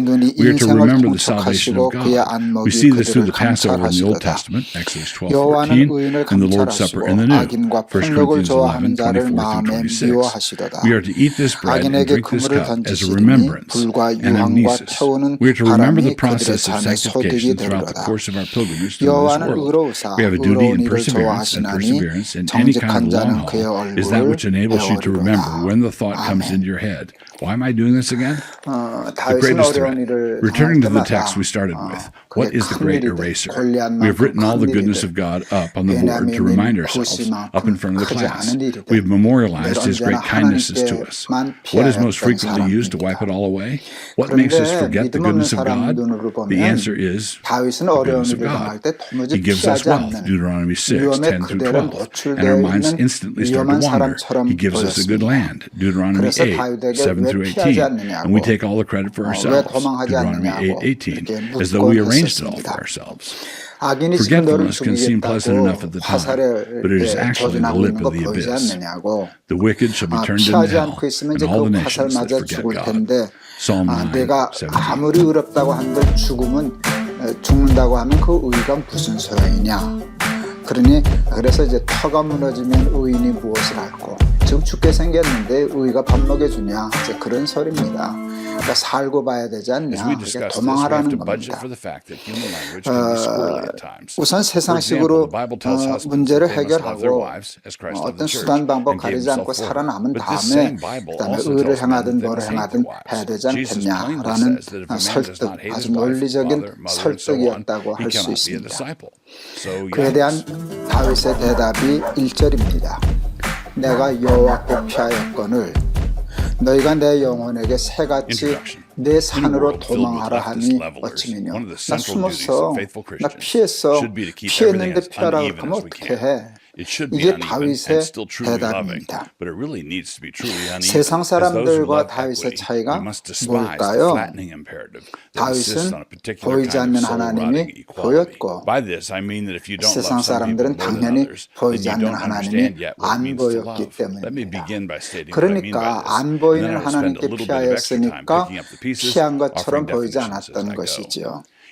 are to remember the salvation of God. We see this through the Passover in the Old Testament, Exodus 12:14, and the Lord's Supper in the New, 1 Corinthians 11:24-26. We are to eat this bread and drink this cup as a remembrance and amnesis. We are to remember the process of sanctification throughout the course of our pilgrimage through this world. We have a duty in perseverance, and perseverance in any kind of long haul is that which enables you to remember when the thought comes into your head. Why am I doing this again? The greatest threat. Returning to the text we started with, what is the great eraser? We have written all the goodness of God up on the board to remind ourselves, up in front of the class. We have memorialized His great kindnesses to us. What is most frequently used to wipe it all away? What makes us forget the goodness of God? The answer is the goodness of God. He gives us wealth, Deuteronomy 6:10-12, and our minds instantly start to wander. He gives us a good land, Deuteronomy 8:7-18, and we take all the credit for ourselves, Deuteronomy 8:18, as though we arranged it all for ourselves. Forgetfulness can seem pleasant enough at the time, but it is actually the lip of the abyss. The wicked shall be turned into hell, and all the nations that forget God. Psalm 9:17. 아무리 의롭다고 한들 죽는다고 하면 그 의가 무슨 소용이냐. 그래서 이제 터가 무너지면 의인이 무엇을 할꼬. 즉 죽게 생겼는데 의가 밥 먹여주냐. 이제 그런 소리입니다. 그러니까 살고 봐야 되지 않냐. 그러니까 도망하라는 겁니다. 우선 세상식으로 문제를 해결하고 어떤 수단 방법 가리지 않고 살아남은 다음에 그다음에 의를 행하든 뭐를 행하든 해야 되지 않겠냐라는 설득, 아주 논리적인 설득이었다고 할 수 있습니다. 그에 대한 다윗의 대답이 1절입니다. 내가 여호와께 피하였거늘 너희가 내 영혼에게 새같이 내 산으로 도망하라 하니 어찌미뇨. 나 숨었어. 나 피했어. 피했는데 피하라 그러면 어떻게 해. 이게 다윗의 대답입니다. 세상 사람들과 다윗의 차이가 뭘까요? 다윗은 보이지 않는 하나님이 보였고 세상 사람들은 당연히 보이지 않는 하나님이 안 보였기 때문입니다. 그러니까 안 보이는 하나님께 피하였으니까 피한 것처럼 보이지 않았던 것이지요.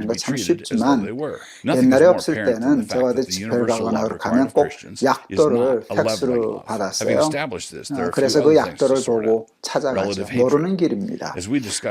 하는 거 참 쉽지만 옛날에 없을 때는 저와 같이 집회를 가거나 가면 꼭 약도를 팩스로 받았어요. 그래서 그 약도를 보고 찾아가죠. 모르는 길입니다.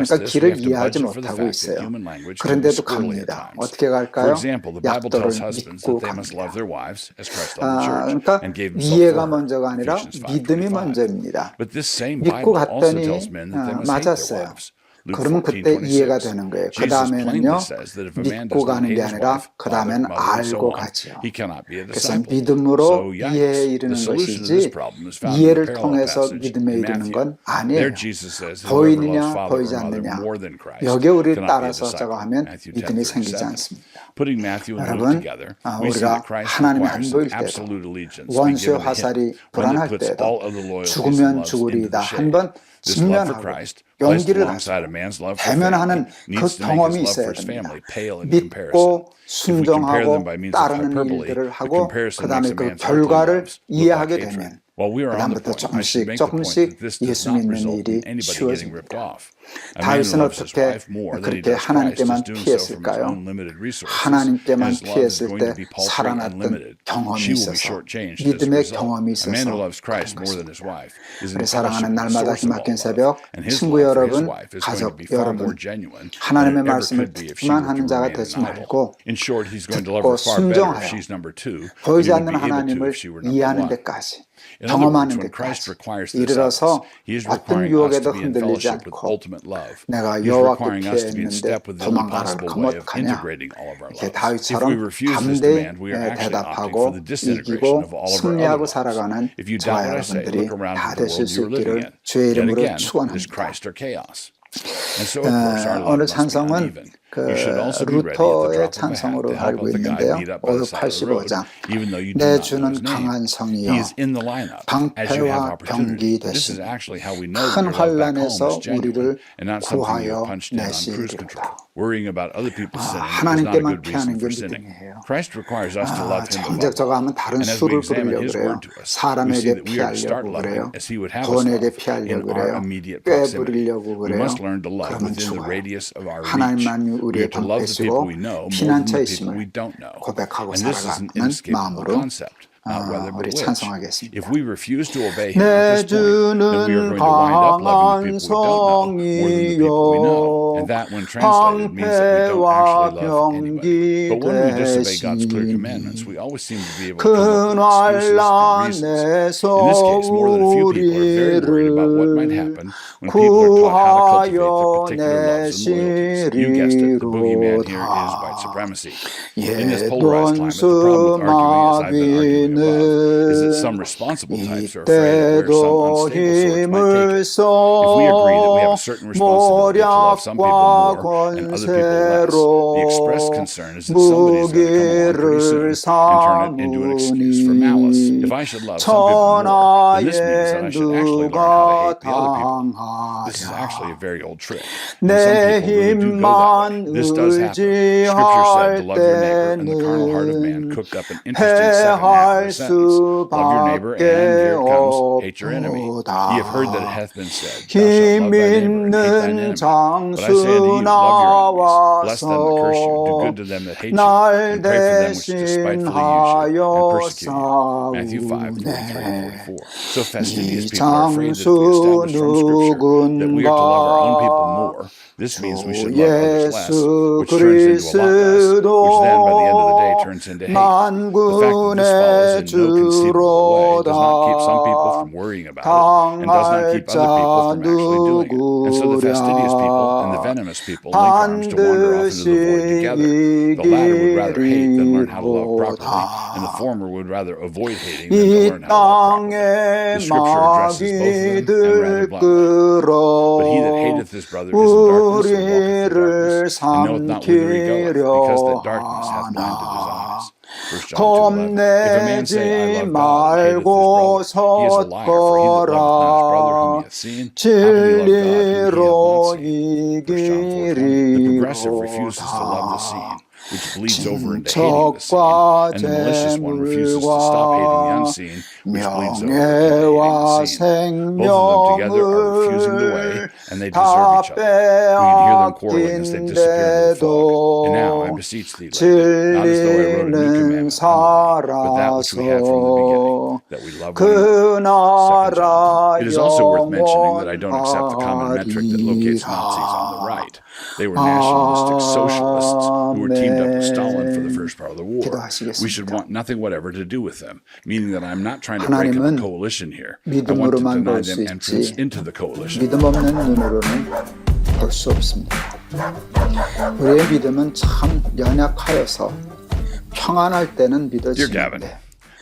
그러니까 this, we 길을 have to 이해하지 budget for the 못하고 fact that 있어요. human language can be 그런데도 squirrely at 갑니다. times. 어떻게 For 갈까요? example, the Bible 약도를 tells husbands 믿고 that they must love 갑니다. their wives as Christ loved the church 그러니까 and gave himself 이해가 for her. 먼저가 아니라 Ephesians 믿음이 5:25. 먼저입니다. But this same 믿고 Bible also 갔더니 tells men that they must hate their 맞았어요. wives. Luke 그러면 그때 14:26. 이해가 되는 거예요. 그 Jesus 다음에는요, plainly says that if a man 믿고 does not 가는 hate 게 his 아니라 wife, 그 father, 다음에는 mother, and so 알고 on, 가지요. he cannot be a 그래서 disciple. 믿음으로 So, 이해에 yikes. 이르는 The solution to 것이지 this problem is found in the 이해를 parallel 통해서 passage 믿음에 in 이르는 Matthew. 건 아니에요. There Jesus says, whoever loves 보이느냐 father 보이지 or mother 않느냐 more than Christ 여기에 우리를 cannot be a 따라서 disciple. 저거 하면 Matthew 믿음이 생기지 10:37. 않습니다. Putting Matthew and Luke 여러분, together, we see 우리가 that Christ 하나님의 requires 안보일 an 때도 absolute allegiance be 원수의 given to 화살이 him. One 불안할 that puts 때도 all of the loyalties and 죽으면 loves into 죽으리다 the shade. 한번 This love for 직면하고 Christ, placed 용기를 alongside a 가지고 man's love for family, 대면하는 그 needs to make 경험이 his love 있어야 for his 됩니다. family pale in comparison. 믿고 If we compare them 순종하고 by means of 따르는 hyperbole, 일들을 the 하고 comparison 그 다음에 makes a 그 man's earthly 결과를 loves look 이해하게 like hatred. 되면 While we are on the 그다음부터 point, I should 조금씩 make the point that this does 예수 not 믿는 result 일이 in anybody getting ripped 쉬워집니다. off. A man who 다윗은 loves his 어떻게 wife more than he 그렇게 does Christ 하나님께만 is doing so from his 피했을까요? own limited resources. And 하나님께만 his love is 피했을 going 때 to be paltry and 살아났던 limited. 경험이 She will be 있어서 shortchanged as a 믿음의 result. 경험이 A man who 있어서 loves Christ 그런 more than his 것입니다. wife is 우리 in 사랑하는 fellowship with the 날마다 source of all 기막힌 love. 새벽 And his 친구 love for his 여러분, wife is going to 가족 be far more 여러분 genuine than 하나님의 it ever 말씀을 could be if she 듣기만 were to 하는 자가 remain an 되지 idol. 말고 In short, he's going to love 듣고 her far better if 순종하여 she's number two than 보이지 he would 않는 be able to 하나님을 if she were number 이해하는 one. 데까지 In other words, 경험하는 when Christ 데까지 requires this of us, 이르러서 he is 어떤 requiring us 유혹에도 to be in 흔들리지 fellowship with 않고 ultimate love. 내가 He is 여호와께 requiring us to be in 피했는데 step with the 도망가를 impossible way of 어떡하냐 integrating all of our 이렇게 loves. If 다윗처럼 we refuse this 담대히 demand, we are actually opting for 대답하고 the disintegration 이기고 of all of our other 승리하고 loves. 살아가는 If you 저와 doubt what I say, 여러분들이 look around 다 at the 되실 world 수 you are living 있기를 in. 주의 Yet 이름으로 again, is 축원합니다. Christ or chaos? And so, of course, our love 오늘 must be 찬송은 uneven. We should also be ready at the 루터의 drop of a hat 찬송으로 to help 알고 out the guy 있는데요. beat up by the side of the road, 585장 even though you do 내 not know 주는 his name. 강한 He 성이요 is in the lineup as you have 방패와 opportunity. 병기 This is 대신 actually how we know that 큰 your love back home 환란에서 is genuine 우리를 and not something you 구하여 have punched in on cruise control. 내시리로다. Worrying about other people's sinning is not a 하나님께만 good reason 피하는 게 for sinning. 믿음이에요. Christ requires us to love Him 정작 above 저거 all. 하면 다른 And as we 수를 examine 부르려고 His 그래요. word to us, we see 사람에게 that we are to start 피하려고 loving 그래요. as He would have us 돈에게 love in 피하려고 our 그래요. immediate 꿰부리려고 proximity. We 그래요. must learn to love 그러면 within the 죽어요. radius of our reach. 하나님만이 We 우리의 are to love the people we 방패시고 know more than 피난처의 the people we 힘을 don't know. 고백하고 And this is an 살아가는 inescapable 마음으로 concept. Not whether but 우리 which. 찬송하겠습니다. If we refuse to obey Him at this point, then we are going to wind up loving the people we don't know more than the people we know. And that, when translated, means that we don't actually love anybody. But when we disobey God's clear commandments, we always seem to be able to come up with excuses and reasons. In this case, more than a few people are very worried about what might happen when people are taught how to cultivate their particular loves and loyalties. You guessed it, the boogeyman here is white supremacy. In this polarized climate, the problem with arguing, as I've been arguing above, is that some responsible types are afraid that we're some unstable sorts might take it. If we agree that we have a certain responsibility to love some people more and other people less, the expressed concern is that somebody is going to come along pretty soon and turn it into an excuse for malice. If I should love some people more, then this means that I should actually learn how to hate the other people. This is actually a very old trick. And some people really do go that way. This does happen. Scripture said to love your neighbor, and the carnal heart of man cooked up an interesting second half of the sentence. Love your neighbor, and here it comes, hate your enemy. Ye have heard that it hath been said, Thou shalt love thy neighbor and hate thine enemy. But I say unto you, love your enemies, bless them that curse you, do good to them that hate you, and pray for them which despitefully use you and persecute you. Matthew 5:43 and 44. So fastidious people are afraid that if we establish from Scripture that we are to love our own people more, this means we should love others less, which turns into a lot less, which then by the end of the day turns into hate. The fact that this follows in no conceivable way does not keep some people from worrying about it, and does not keep other people from actually doing it. And so the fastidious people and the venomous people link arms to wander off into the void together. The latter would rather hate than learn how to love properly, and the former would rather avoid hating than to learn how to love properly. The Scripture addresses both of them, and rather bluntly. But he that hateth his brother is in darkness, and walketh in darkness, and knoweth not whither he goeth, because that darkness hath blinded his eyes. 1 John 2:11. If a man say, I love God, and hateth his brother, he is a liar, for he that loveth not his brother whom he hath seen, how can he love God whom he hath not seen? 1 John 4:20. The progressive refuses to love the seen, which bleeds over into hating the seen, and the malicious one refuses to stop hating the unseen, which bleeds over into hating the seen. Both of them together are refusing the way, and they deserve each other. We can hear them quarreling as they disappear into the fog. And now I beseech thee, Lady, not as though I wrote a new commandment unto thee, but that which we had from the beginning, that we love one another. 2 John. It is also worth mentioning that I don't accept the common metric that locates Nazis on the right. They were nationalistic socialists who were teamed up with Stalin for the first part of the war. We should want nothing whatever to do with them, meaning that I'm not trying to break up the coalition here. I want to deny them entrance into the coalition. 믿음 없는 눈으로는 볼 수 없습니다. 우리의 믿음은 참 연약하여서 평안할 때는 믿어지는데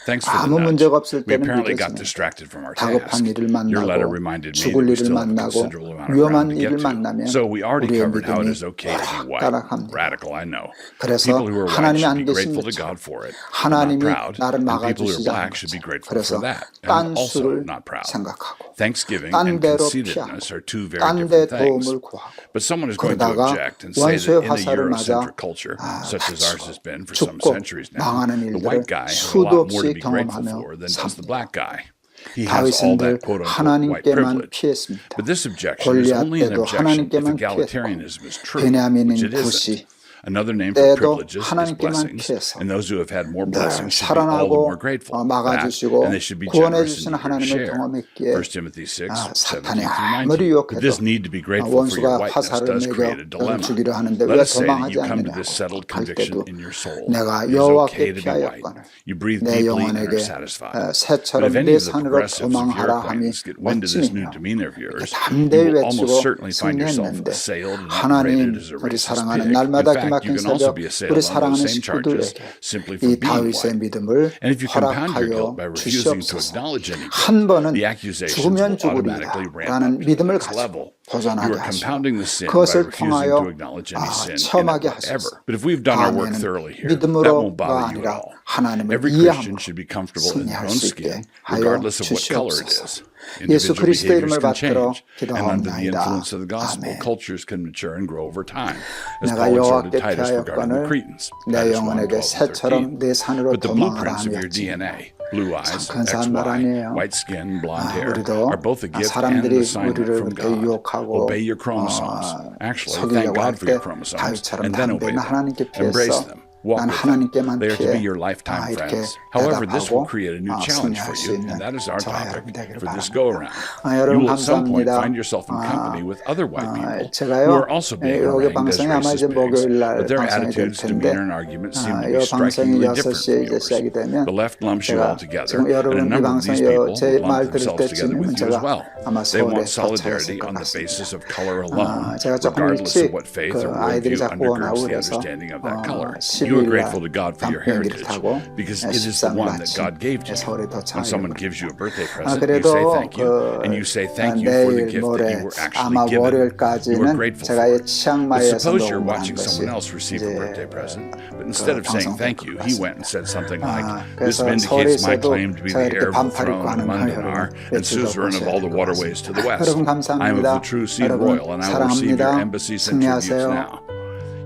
Thanks for 아무 the nudge. 문제가 없을 We 때는 apparently got 믿어지는 distracted from our 다급한 task. 일을 Your letter 만나고 reminded me that 죽을 we 일을 still have a 만나고 considerable amount of ground 위험한 to get 일을 to. 만나면 So we already 우리의 covered how it 믿음이 is okay to be white. 따라갑니다. Radical, I know. 그래서 People who are white 하나님이 should 안 be 계신 grateful to 것처럼 God for it. Not 하나님이 proud. 나를 And people who are 막아주시지 black 않은 should be 것처럼 grateful 그래서 for that. 딴 And also 수를 not proud. 생각하고 Thanksgiving 딴 and 데로 conceitedness 피하고 are two very 딴 데 different things. 도움을 구하고 But someone is going to 그러다가 object and say 원수의 that in a 화살을 맞아 Eurocentric culture, such as ours has been for some 죽고 centuries now, 망하는 the 일들을 white guy has a 수도 lot more to 없이 be grateful 경험하며 for than does the black guy. He has 다윗은 all 늘 that quote-unquote white 하나님께만 privilege. 피했습니다. But this objection is 골리앗 only an 때도 objection if 하나님께만 egalitarianism is true, 베냐민인 which it 굿이 isn't. Another name for 때도 privileges is 하나님께만 blessings, 피해서 and those who have had more 늘 blessings should be all the 살아나고 more grateful for that, 막아주시고 and they should be 구원해 generous 주시는 in their 하나님을 share. 경험했기에 1 Timothy 6, 사탄이 17 through 아무리 19. 유혹해도 This need to be grateful for your 원수가 whiteness 화살을 does 매겨 create a 너를 dilemma. 죽이려 하는데 왜 Let us say that 도망하지 you come to 않느냐고 this settled 할 conviction 때도 in your soul. 내가 It is okay 여호와께 to be white. 피하였거늘 You breathe 내 deeply and 영혼에게 are satisfied. But 새처럼 if any 내 of the 산으로 progressives of your 도망하라 함이 acquaintance get wind of this new 멋지며 demeanor of yours, 담대히 you will 외치고 almost certainly find yourself 승리했는데 assailed and 하나님 upbraided as a 우리 racist 사랑하는 pig. In 날마다 fact, you 기막힌 can also 새벽 be 우리 assailed on 사랑하는 those same charges 식구들에게 simply 이 for being 다윗의 white. 믿음을 And if you compound your 허락하여 guilt by refusing to 주시옵소서. acknowledge any 한 번은 guilt, the accusations 죽으면 will automatically 죽으리라 ramp 라는 up to the 믿음을 next 가지고 level. You 도전하게 are 하시고 compounding the sin by 그것을 refusing 통하여 to acknowledge any sin in it 체험하게 whatever. 하소서. But if we've done our work 다음에는 thoroughly here, that won't 믿음으로가 bother you at 아니라 all. 하나님을 Every Christian 이해함으로 should be comfortable in their 승리할 own 수 skin, 있게 하여 regardless of what color it 주시옵소서. is. 예수 Individual 그리스도 behaviors 이름을 can 받들어 change, and under the 기도하옵나이다. influence of the gospel, 아멘. cultures can mature and grow over time. As 내가 Paul 여호와께 exhorted Titus regarding the 피하였거늘 Cretans, 내 Titus 1, 영혼에게 12, and 새처럼 13. 내 산으로 But the 도망하라 blueprints of your 하였지. DNA, blue eyes, 참 근사한 말 XY, 아니에요. white skin, blonde hair, 우리도 are both a gift and 사람들이 an assignment 우리를 from 그렇게 God. 유혹하고 Obey your chromosomes. Actually, 속이려고 thank God 할 for 때 your chromosomes, 다윗처럼 and then obey 담대히 them. 하나님께 Embrace 피했어. them. Walk 난 with them. 하나님께만 They are to be 피해. your lifetime 이렇게 friends. However, this will 대답하고 create a new challenge for 승리할 수 you, 있는 and that is our 저와 topic 여러분 되기를 for this 바랍니다. go-around. You 여러분 will at some point 감사합니다. find yourself in company with other white people who 제가요 are also being 여기 harangued as 방송이 아마 이제 racist pigs, 목요일 날 but their 방송이 될 attitudes, 텐데 demeanor, and arguments seem to 이 be 방송이 strikingly different 6시에 from 이제 yours. 시작이 되면 The left lumps you 제가 all together, 지금 and a 여러분 이 number of 방송 these people 제 will lump 말 들을 themselves together 때쯤이면 with you as 제가 well. 아마 They 서울에 want solidarity 도착했을 것 on the 같습니다. basis of color alone, 제가 조금 regardless 일찍 of what faith 그 or 아이들이 worldview 자꾸 원하고 undergirds the 그래서 understanding of that color. 12일 You are 날 grateful to God for your 비행기를 heritage 타고 because it is the 13일 one that 아침 God gave to you. 서울에 When 도착하려고 someone 합니다. gives you a birthday present, you 그래도 say thank you, and you say thank you for the 내일 gift that 모레 you were actually 아마 given. You are 월요일까지는 grateful 제가 for 이 it. But 치앙마이에서 suppose you're 녹음을 한 watching 것이 someone else receive a 이제 birthday present, but instead of saying thank you, he went and said something like, 그래서 "This 서울에 vindicates my 있어도 claim to be 제가 the 이렇게 heir of the 반팔 throne 입고 of 하는 걸 Mundanaar 여러분 and suzerain of all the waterways to the west. 여러분 I am of 감사합니다. the true seed 여러분 royal, and I will receive your 사랑합니다. embassies and tributes 승리하세요. now."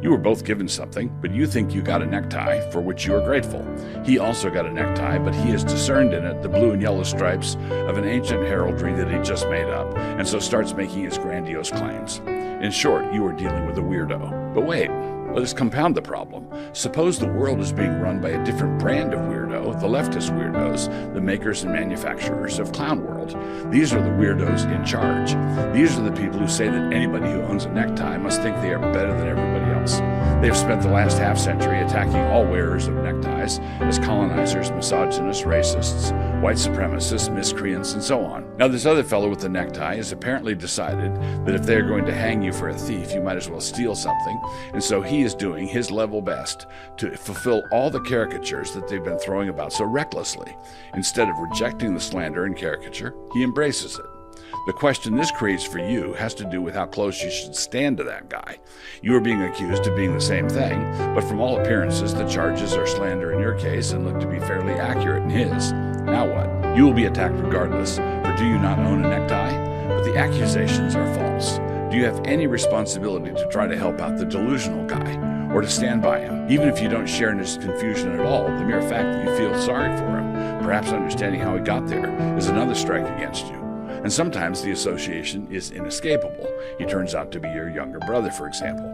You were both given something, but you think you got a necktie for which you are grateful. He also got a necktie, but he has discerned in it the blue and yellow stripes of an ancient heraldry that he just made up, and so starts making his grandiose claims. In short, you are dealing with a weirdo. But wait, let us compound the problem. Suppose the world is being run by a different brand of weirdo, the leftist weirdos, the makers and manufacturers of Clown World. These are the weirdos in charge. These are the people who say that anybody who owns a necktie must think they are better than everybody else. They have spent the last half-century attacking all wearers of neckties as colonizers, misogynists, racists, white supremacists, miscreants, and so on. Now, this other fellow with the necktie has apparently decided that if they're going to hang you for a thief, you might as well steal something, and so he is doing his level best to fulfill all the caricatures that they've been throwing about so recklessly. Instead of rejecting the slander and caricature, he embraces it. The question this creates for you has to do with how close you should stand to that guy. You are being accused of being the same thing, but from all appearances, the charges are slander in your case and look to be fairly accurate in his. Now what? You will be attacked regardless, for do you not own a necktie? But the accusations are false. Do you have any responsibility to try to help out the delusional guy, or to stand by him? Even if you don't share in his confusion at all, the mere fact that you feel sorry for him, perhaps understanding how he got there, is another strike against you. And sometimes the association is inescapable. He turns out to be your younger brother, for example.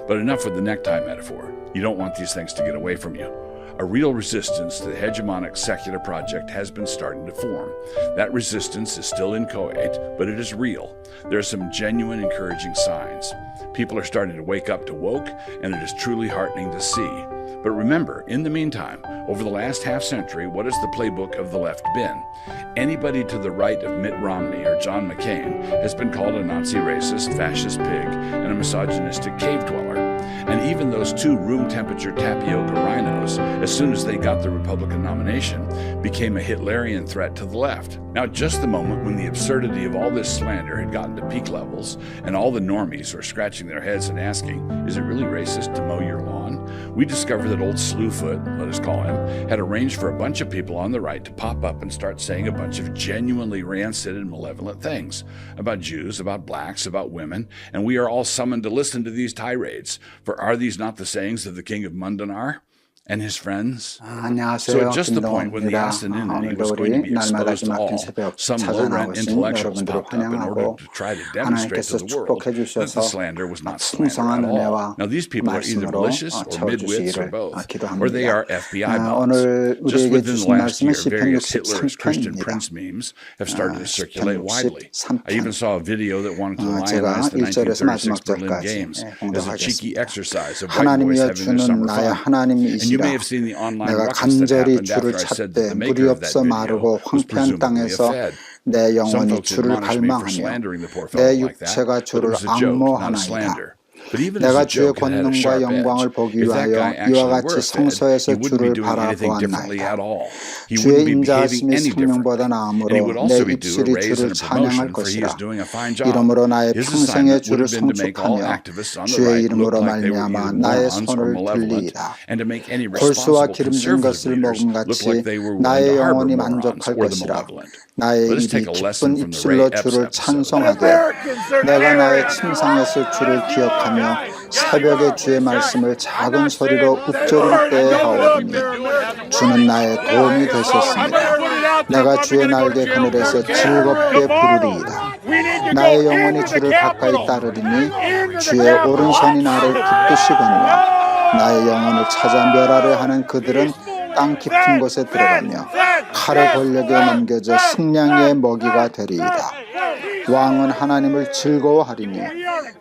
But enough with the necktie metaphor. You don't want these things to get away from you. a real resistance to the hegemonic secular project has been starting to form. That resistance is still inchoate, but it is real. There are some genuine encouraging signs. People are starting to wake up to woke, and it is truly heartening to see. But remember, in the meantime, over the last half-century, what has the playbook of the left been? Anybody to the right of Mitt Romney or John McCain has been called a Nazi racist, fascist pig, and a misogynistic cave dweller. And even those two room-temperature tapioca rhinos, as soon as they got the Republican nomination, became a Hitlerian threat to the left. Now, at just the moment when the absurdity of all this slander had gotten to peak levels, and all the normies were scratching their heads and asking, is it really racist to mow your lawn? We discovered that old Slewfoot, let us call him, had arranged for a bunch of people on the right to pop up and start saying a bunch of genuinely rancid and malevolent things about Jews, about blacks, about women, and we are all summoned to listen to these tirades. For are these not the sayings of the king of Mundanar and his friends? So at just the point when the Assaninity was going to be exposed to all, some low-rent intellectuals popped up in order to try to demonstrate to the world that the slander was not slander at all. Now these people are either malicious or midwits or both, or they are FBI bots. Just within the last year, various Hitler's Christian Prince memes have started to circulate widely. I even saw a video that wanted to lionize the 1936 Berlin Games as a cheeky exercise of white boys having their summer fun. And you may have seen the online 내가 ruckus that 간절히 happened after 주를 I said that 찾되 the 물이 maker of that 없어 video 마르고 was 황폐한 presumably a 땅에서 Fed. 내 Some 영혼이 folks 주를 admonished me for 갈망하며 slandering the poor 내 fellow like that, 육체가 but it 주를 was a joke, not a 악모하나이다. slander. But even as 내가 a 주의 joke, it had a 권능과 sharp 영광을 edge. 보기 If that 위하여 guy 이와 actually 같이 were a Fed, 성소에서 he wouldn't be 주를 doing anything differently 바라보았나이다. at all. He 주의 wouldn't be behaving 인자하심이 any 생명보다 differently. And he would 나음으로 내 also be due a 입술이 raise 주를 and a 찬양할 promotion, for he is 것이라. doing a fine job. 이러므로 나의 His 평생의 assignment would 주를 have been to make all 송축하며 activists on the 주의 right look 이름으로 like they were 말미암아 either 나의 morons or 손을 malevolent, 들리이다. and to make any 골수와 responsible 기름진 conservative 것을 leaders 먹은 look 같이 like they were willing 나의 to harbor 영혼이 morons 만족할 or the 것이라. malevolent. 나의 Let us 입이 take a 기쁜 lesson from the 입술로 Ray Epps 주를 episode. 찬송하되 내가 나의 침상에서 주를 기억하며 새벽에 주의 말씀을 작은 소리로 읊조릴 때에 하오리니 주는 나의 도움이 되셨습니다. 내가 주의 날개 그늘에서 즐겁게 부르리이다. 나의 영혼이 주를 가까이 따르리니 주의 오른손이 나를 붙드시거니와 나의 영혼을 찾아 멸하려 하는 그들은 땅 깊은 곳에 들어가며 칼의 권력에 넘겨져 승냥이의 먹이가 되리이다. 왕은 하나님을 즐거워하리니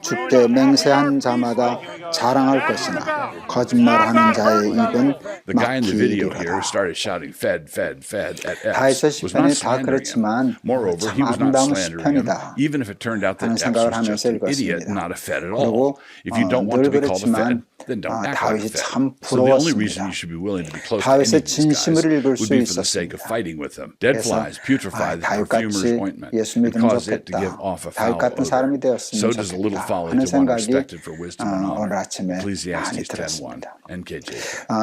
주께 맹세한 자마다 자랑할 것이나 거짓말하는 자의 입은 The guy in the video here 막히리로다. started shouting "Fed, Fed, Fed" at 다윗의 Epps. Was not 시편이 다 slandering him. 그렇지만 Moreover, 참 he was not 아름다운 slandering him, 시편이다 even if it turned out that 하는 Epps 생각을 was just 하면서 an idiot, 읽었습니다. not a Fed at 그리고 all. If you don't want to 늘 be called a Fed, 그렇지만 then don't act like a 다윗이 Fed. 참 So the only reason 부러웠습니다. you should be willing to be close to 다윗의 any of these guys 진심을 읽을 would 수 be for the sake of 있었습니다. fighting with them. Dead 그래서 flies putrefy the perfumer's 다윗같이 ointment 예수 and 믿으면 cause it to give 좋겠다. off a foul 다윗 같은 사람이 odor. 되었으면 So does a little 좋겠다 folly 하는 to one 생각이 respected for wisdom and 오늘 honor. 아침에 많이 Ecclesiastes 10:1. 들었습니다. NKJ.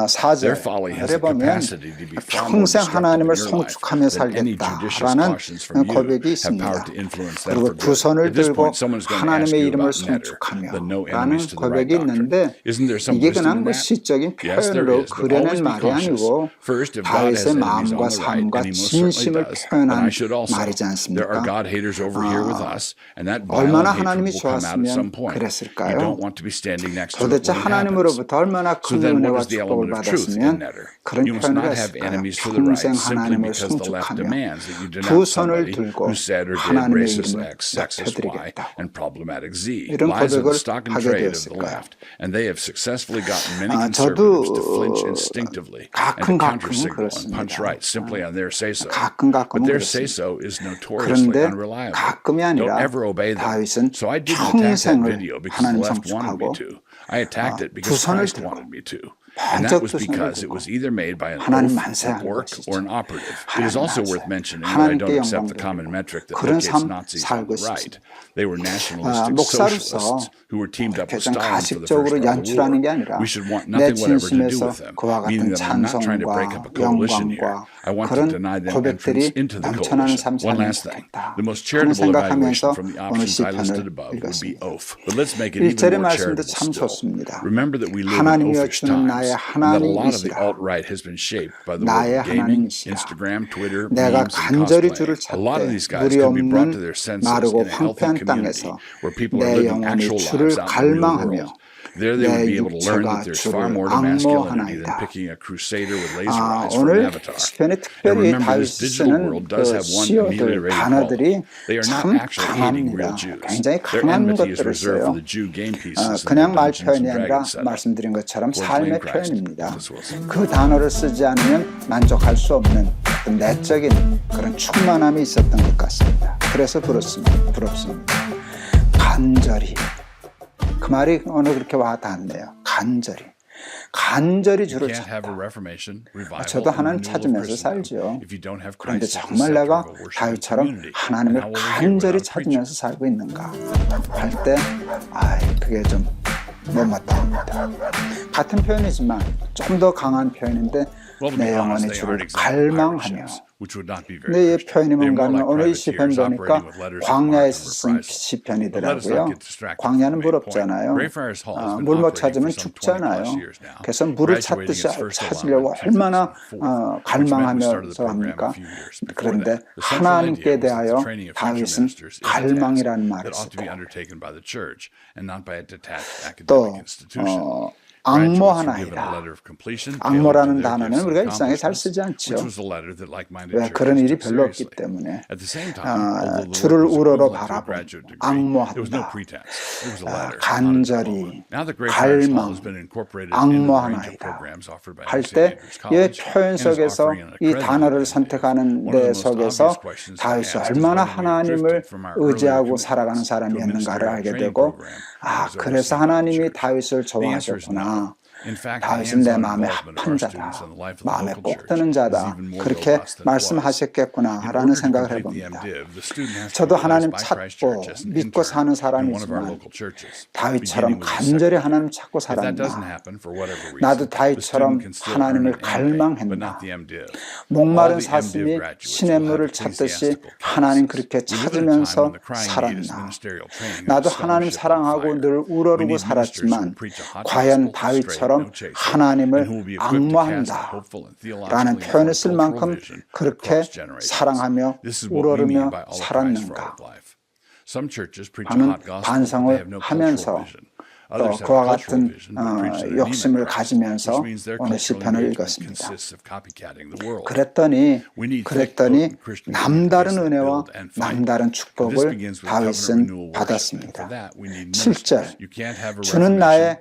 사절 Their folly has the 보면 capacity to be far more 평생 destructive in 하나님을 your life 성축하며 than any judicious 살겠다라는 cautions from you 고백이 have 있습니다. power to influence that 그리고 for 두 good. 손을 At this 들고 point, someone's going to ask 하나님의 you 이름을 about Netter, 성축하며 the no 라는 enemies to the right 고백이 doctrine. 있는데 Isn't there some 이게 wisdom 그냥 in that? 시적인 Yes, there 표현으로 is, but always 그려낸 be 말이 cautious. 아니고 First, if God has 다윗의 enemies 마음과 on the right, 삶과 and he most certainly 진심을 does, then 표현한 I should also. 말이지 There are 않습니까? God haters over here with us, and that 얼마나 violent hatred 하나님이 will come out at some 좋았으면 point. You 그랬을까요? don't want to be standing next to it 도대체 when it happens. 하나님으로부터 얼마나 So 큰 then what 은혜와 is the 축복을 element of truth in 받았으면 Netter? 그런 You must 표현을 not have 했을까요? enemies to the right 평생 simply 하나님을 because the left 성축하며 demands that you 두 denounce 손을 somebody 들고 who said or did 하나님의 racist 이름을 X, sexist Y, 높여드리겠다. and problematic Z. 이런 Lies are 고백을 the stock and 하게 trade of the 되었을까요? left, and they have successfully gotten many conservatives to flinch instinctively and to counter-signal and punch right simply on their say-so. But their say-so is notoriously 그런데 unreliable. 가끔이 Don't 아니라 ever obey them. 다윗은 So I didn't attack that 평생을 video because the 하나님 left wanted me 성축하고 to. I attacked it 두 because 손을 Christ 들고 wanted me to. And that was 번쩍 두 손을 because it 들고 was either made by an 하나님 oath, 만세하는 a work, 것이죠. or an operative. It is also worth mentioning that I don't 하나님께 accept the 영광 common 돌리고 metric that 그런 locates 삶 Nazis on the 살고 right. 싶습니다. They were nationalistic 목사로서 socialists who were teamed up with 좀 Stalin for the 가식적으로 First World 연출하는 게 War. 아니라 We should want 내 nothing whatever to do 진심에서 with them, 그와 meaning 같은 that I'm not trying to break up a 찬송과 coalition here. 영광과 I want to 그런 deny them 고백들이 entrance into the 넘쳐나는 coalition. 삶 One 살면 last thing. 좋겠다 The most 하는 charitable 생각하면서 evaluation from the 오늘 options I listed 시편을 above would be 읽었습니다. oath. But let's make it even 1절의 more 말씀도 charitable 참 still. 좋습니다. Remember that we live in 하나님이여 oafish 주는 times, 나의 and that a lot of the 하나님이시라. alt-right has been shaped by the 나의 world of gaming, 하나님이시라. Instagram, Twitter, 내가 memes, and 간절히 cosplay. 주를 A lot of these guys 찾되 can be brought 물이 to their 없는 senses 마르고 in a healthy 황폐한 community 땅에서 where people are 내 living 영혼이 actual 주를 lives out in the real 갈망하며 world. There they would 내 be able to learn 육체가 that there's far 주를 more to masculinity than 앙모하나이다. picking a crusader with laser eyes for an 오늘 avatar. 시편에 And 특별히 remember, 다윗이 this digital 쓰는 world does 그 have one 시어들, ameliorating 단어들이 quality. They are not 참 actually hating 강합니다. real Jews. 굉장히 Their 강한 enmity is 것들을 reserved 써요. for the Jew game pieces in 그냥 their 말 Dungeons 표현이 and 아니라 Dragons setup. 말씀드린 것처럼 Or 삶의 plain Christ. 표현입니다. This was. 그 단어를 쓰지 않으면 만족할 수 없는 어떤 내적인 그런 충만함이 있었던 것 같습니다. 그래서 부럽습니다. 간절히. 그 말이 오늘 그렇게 와닿네요. 간절히 주를 찾다. 저도 하나님 찾으면서 살죠. 그런데 정말 내가 다윗처럼 하나님을 간절히 찾으면서 살고 있는가 할 때 그게 좀 못마땅합니다. 같은 표현이지만 좀 더 강한 표현인데 내 영혼이 주를 갈망하며. 근데 이 표현이 뭔가 하면 오늘 이 시편 보니까 광야에서 쓴 시편이더라고요. 광야는 물 없잖아요. 물 못 찾으면 죽잖아요. 그래서 물을 찾듯이 찾으려고 얼마나 갈망하면서 합니까? 그런데 하나님께 대하여 다윗은 갈망이라는 말을 썼고 또 앙모하나이다. 앙모라는 단어는 우리가 일상에 잘 쓰지 않죠. 왜? 그런 일이 별로 없기 때문에 주를 우러러 바라보고 앙모한다. 간절히 갈망, 앙모하나이다 할 때 이 표현 속에서 이 단어를 선택하는 데 속에서 다윗이 얼마나 하나님을 의지하고 살아가는 사람이었는가를 알게 되고 그래서 하나님이 다윗을 좋아하셨구나. 다윗은 내 마음에 합한 자다. 마음에 꼭 드는 자다. 그렇게 말씀하셨겠구나 라는 생각을 해봅니다. 저도 하나님 찾고 믿고 사는 사람이지만 다윗처럼 간절히 하나님 찾고 살았나. 나도 다윗처럼 하나님을 갈망했나. 목마른 사슴이 시냇물을 찾듯이 하나님 그렇게 찾으면서 살았나. 나도 하나님 사랑하고 늘 우러르고 살았지만 과연 다윗처럼 하나님을 앙모한다 라는 표현을 쓸 만큼 그렇게 사랑하며 우러르며 살았는가 하는 반성을 하면서 또 그와 같은 욕심을 가지면서 오늘 시편을 읽었습니다. 그랬더니 남다른 은혜와 남다른 축복을 다윗은 받았습니다. 7절 주는 나의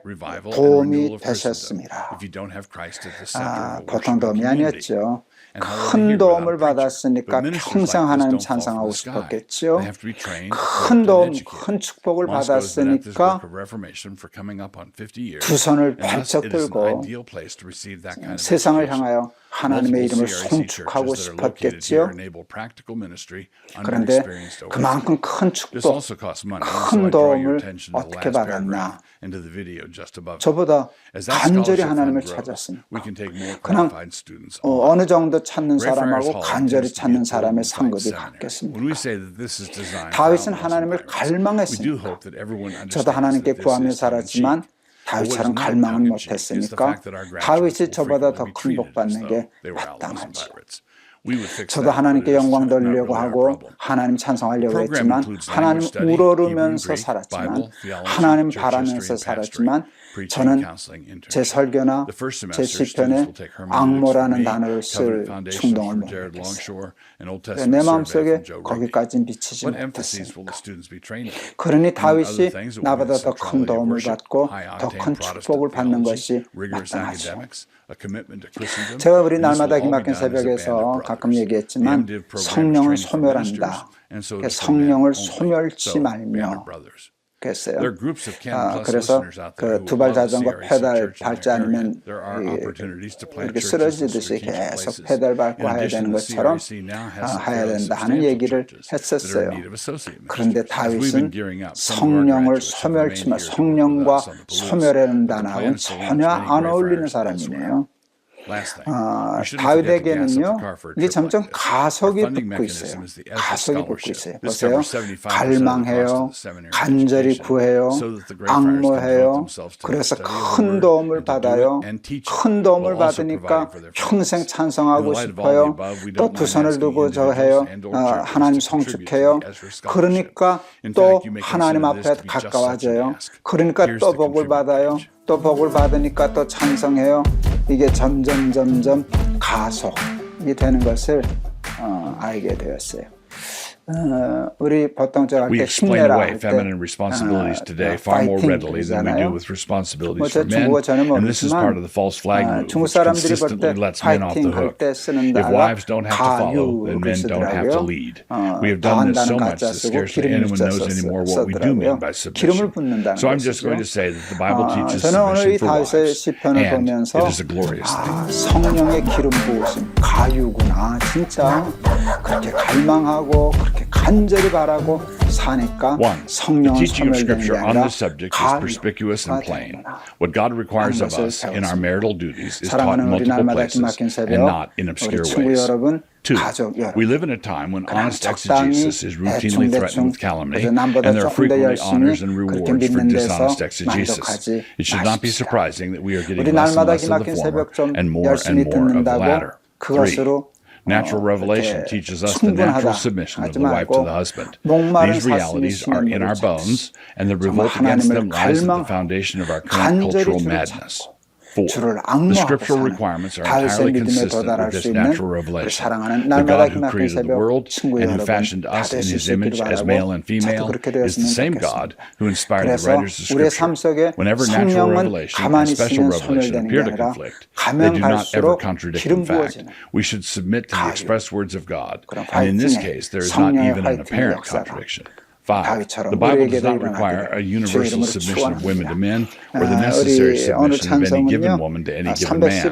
도움이 되셨습니다. 보통 도움이 아니었죠. 큰 도움을 받았으니까 평생 하나님 찬송하고 싶었겠죠. 큰 도움, 큰 축복을 받았으니까 두 손을 번쩍 들고 세상을 향하여 하나님의 이름을 송축하고 싶었겠지요. 그런데 그만큼 큰 축복, 큰 도움을 어떻게 받았나? 저보다 간절히 하나님을 찾았습니다. 그냥 어느 정도 찾는 사람하고 간절히 찾는 사람의 상급이 같겠습니까? 다윗은 하나님을 갈망했습니다. 저도 하나님께 구하며 살았지만 다윗처럼 갈망은 못했으니까 다윗이 저보다 더 큰 복 받는 게 마땅하지. 저도 하나님께 영광 돌리려고 하고 하나님 찬송하려고 했지만 하나님 우러르면서 살았지만 하나님 바라면서 살았지만 저는 제 설교나 제 시편에 앙모라는 단어를 쓸 충동을 못 느꼈어요. 내 마음속에 거기까지는 미치지 못했습니다. 그러니 다윗이 나보다 더 큰 도움을 받고 더 큰 축복을 받는 것이 마땅하죠. 제가 우리 날마다 기막힌 새벽에서 가끔 얘기했지만 성령은 소멸한다. 성령을 소멸치 말며 그랬어요. 그래서 그 두발 자전거 페달 밟지 않으면 이렇게 쓰러지듯이 계속 페달 밟고 해야 되는 것처럼 해야 된다 하는 얘기를 했었어요. 그런데 다윗은 성령을 소멸치 말, 성령과 소멸하는 단어는 전혀 안 어울리는 사람이네요. Last thing, we shouldn't forget the gas up the car for a 이게 trip 점점 like this. 가속이 Our funding 붙고 있어요. mechanism is the ESSA 가속이 붙고 scholarship. 있어요. This 보세요. covers 75% of the cost 갈망해요. of the seminary 간절히 education, 구해요. so that the great fires can devote 악모해요. themselves to the 그래서 study of the 큰 word 도움을 and to do 받아요. it and teach it, 큰 도움을 while also 받으니까 providing for their 평생 families. In 찬성하고 the light of all 싶어요. the above, we 또 don't 두 mind 손을 asking 두고 저 individuals 해요. and or churches 하나님 to contribute to 성축해요. the Ezra scholarship. 그러니까 In 또 fact, you may 하나님 consider this 앞에 to be just such an 가까워져요. ask. 그러니까 Here's 또 the 복을 contribute 받아요. page. 또 복을 받으니까 또 찬성해요. 이게 점점 가속이 되는 것을 알게 되었어요. 우리 보통 저 할 We 때 explain 힘내라 away 할 때 feminine responsibilities today far more readily than we do with responsibilities for men, and this is part of the false flag move, 중국 which 사람들이 볼 consistently 때 lets men off the 파이팅 할 hook. 때 쓰는 If 단어가 wives don't have to follow, then 가유를 men don't have to 쓰더라고요. lead. We have done this so 더한다는 much 가짜 that 쓰고 scarcely 기름 anyone knows anymore what we do mean by 기름을 submission. 붓는다는 So I'm just 것이죠. going to say that the Bible teaches 저는 오늘 이 submission for 다윗의 wives, 시편을 and 보면서 it is a glorious thing. 성령의 기름 부으심 가유구나. 진짜 그렇게 갈망하고 그렇게 간절히 바라고 사니까 One, the 성령은 teaching of 소멸되는 게 Scripture on 아니라 this subject is perspicuous and plain. What God requires of us in our marital duties is taught in 사랑하는 우리 multiple 날마다 places 기막힌 and 새벽 not in 우리 obscure 친구 ways. 여러분 Two, 가족 여러분 we live in a time when 그냥 honest 적당히 exegesis is routinely threatened with calumny, 그래서 남보다 and there are 조금 더 frequently 열심히 honors and 그렇게 rewards for 믿는 데서 dishonest exegesis. 만족하지 It should not be 마십시다. surprising that we are getting 우리 less and 날마다 less of the 기막힌 former 새벽 좀 and more 열심히 of the 듣는다고 latter. Three, 그것으로 natural revelation teaches us the natural submission of the wife to the husband. These realities are in our bones, and the revolt against them lies at the foundation of our current cultural madness. Four, the scriptural requirements are entirely consistent with this natural revelation. The God who created the world and who fashioned us in His image as male and female is the same God who inspired the writers of Scripture. Whenever natural revelation and special revelation appear to conflict, they do not ever contradict. In fact, we should submit to the express words of God, and in this case, there is not even an apparent contradiction. Five, the Bible does not require a universal submission of women to men or the necessary submission of any given woman to any given man.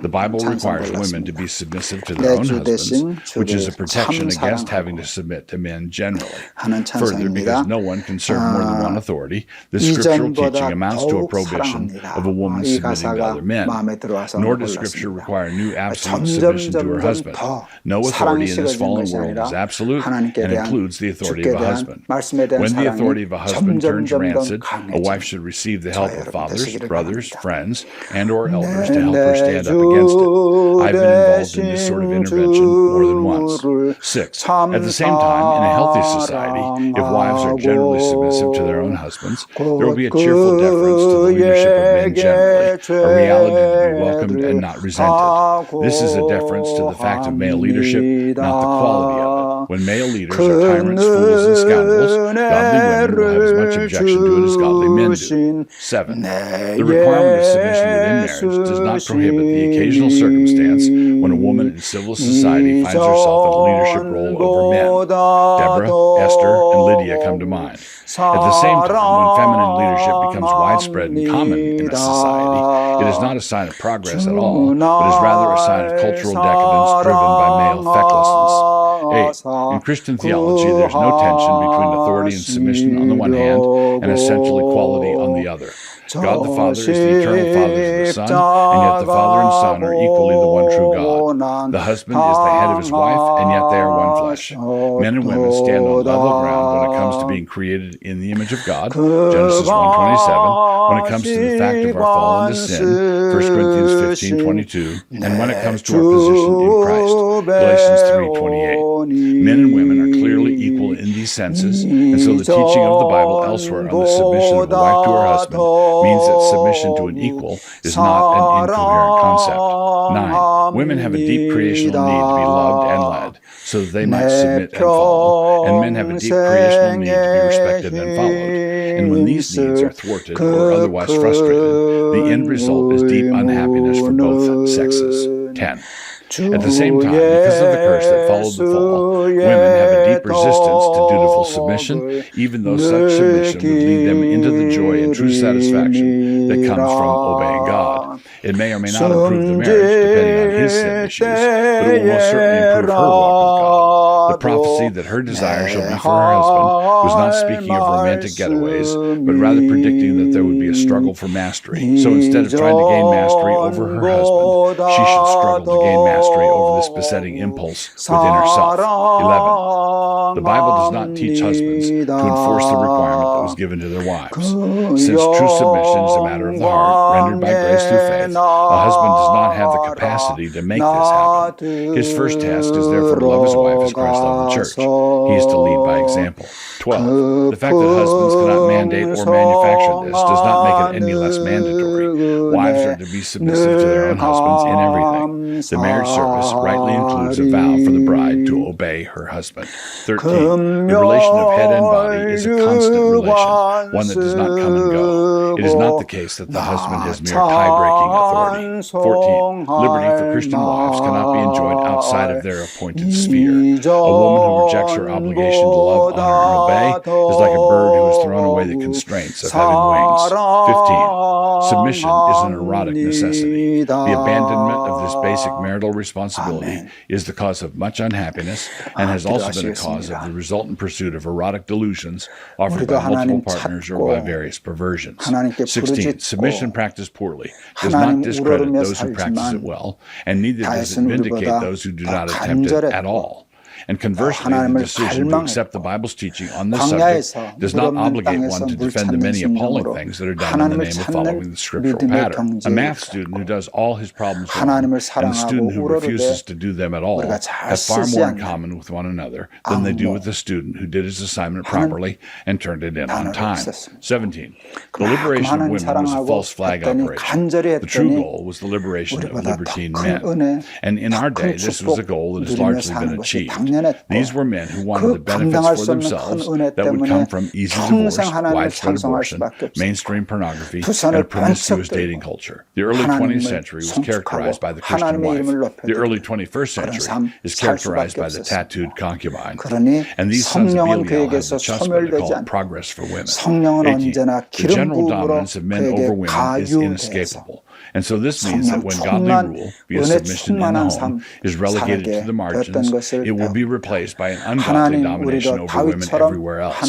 The Bible requires women to be submissive to their own husbands, which is a protection against having to submit to men generally. Further, because no one can serve more than one authority, this scriptural teaching amounts to a prohibition of a woman submitting to other men. Nor does Scripture require new absolute submission to her husband. No authority in this fallen world is absolute and includes the authority of a husband. When the authority of a husband turns rancid, a wife should receive the help of fathers, brothers, friends, and or elders to help her stand up against it. I've been involved in this sort of intervention more than once. Six, at the same time, in a healthy society, if wives are generally submissive to their own husbands, there will be a cheerful deference to the leadership of men generally, a reality to be welcomed and not resented. This is a deference to the fact of male leadership, not the quality of it. When male leaders are tyrants, fools, and scoundrels, godly women will have as much objection to it as godly men do. Seven, the requirement of submission within marriage does not prohibit the occasional circumstance when a woman in civil society finds herself in a leadership role over men. Deborah, Esther, and Lydia come to mind. At the same time, when feminine leadership becomes widespread and common in a society, it is not a sign of progress at all, but is rather a sign of cultural decadence driven by male fecklessness. 8. In Christian theology, there's no tension between authority and submission on the one hand and essential equality on the other. God the Father is the eternal Father to the Son, and yet the Father and Son are equally the one true God. The husband is the head of his wife, and yet they are one flesh. Men and women stand on level ground when it comes to being created in the image of God, Genesis 1:27, when it comes to the fact of our fall into sin, 1 Corinthians 15:22, and when it comes to our position in Christ, Galatians 3:28. Men and women are clearly equal in these senses, and so the teaching of the Bible elsewhere on the submission of a wife to her husband means that submission to an equal is not an incoherent concept. 9. Women have a deep creational need to be loved and led, so that they might submit and follow, and men have a deep creational need to be respected and followed. And when these needs are thwarted or otherwise frustrated, the end result is deep unhappiness for both sexes. 10. At the same time, because of the curse that followed the fall, women have a deep resistance to dutiful submission, even though such submission would lead them into the joy and true satisfaction that comes from obeying God. It may or may not improve the marriage, depending on his sin issues, but it will most certainly improve her walk with God. The prophecy that her desire shall be for her husband was not speaking of romantic getaways, but rather predicting that there would be a struggle for mastery. So instead of trying to gain mastery over her husband, she should struggle to gain mastery over this besetting impulse within herself. 11. The Bible does not teach husbands to enforce the requirement that was given to their wives. Since true submission is a matter of the heart, rendered by grace through faith, a husband does not have the capacity to make this happen. His first task is therefore to love his wife as Christ loved the church. He is to lead by example. 12. The fact that husbands cannot mandate or manufacture this does not make it any less mandatory. Wives are to be submissive to their own husbands in everything. The marriage service rightly includes a vow for the bride to obey her husband. 13. The relation of head and body is a constant relation, one that does not come and go. It is not the case that the husband has mere tie-breaking authority. 14. Liberty for Christian wives cannot be enjoyed outside of their appointed sphere. A woman who rejects her obligation to love, honor, and obey is like a bird who has thrown away the constraints of having wings. 15. Submission is an erotic necessity. The abandonment of this basic marital responsibility is the cause of much unhappiness and has also been a cause of the resultant pursuit of erotic delusions offered by multiple partners or by various perversions. 16. Submission practiced poorly does not discredit those who practice it well, and neither does it vindicate those who do not attempt it at all. And conversely, the decision to accept the Bible's teaching on this subject does not obligate one to defend the many appalling things that are done in the name of following the scriptural pattern. A math student who does all his problems wrong and a student who refuses to do them at all have far more in common with one another than they do with the student who did his assignment properly and turned it in on time. 17. The liberation of women was a false flag operation. The true goal was the liberation of libertine men. And in our day, this was a goal that has largely been achieved. These were men who wanted the benefits for themselves that would come from easy divorce, widespread abortion, mainstream pornography, and a promiscuous dating culture. The early 20th century was characterized by the Christian wife. The early 21st century is characterized by the tattooed concubine. And these sons of Belial have the chusma to call progress for women. 18. The general dominance of men over women is inescapable. And so this means that when godly rule, via submission in the home, is relegated to the margins, it will be replaced by an ungodly domination over women everywhere else.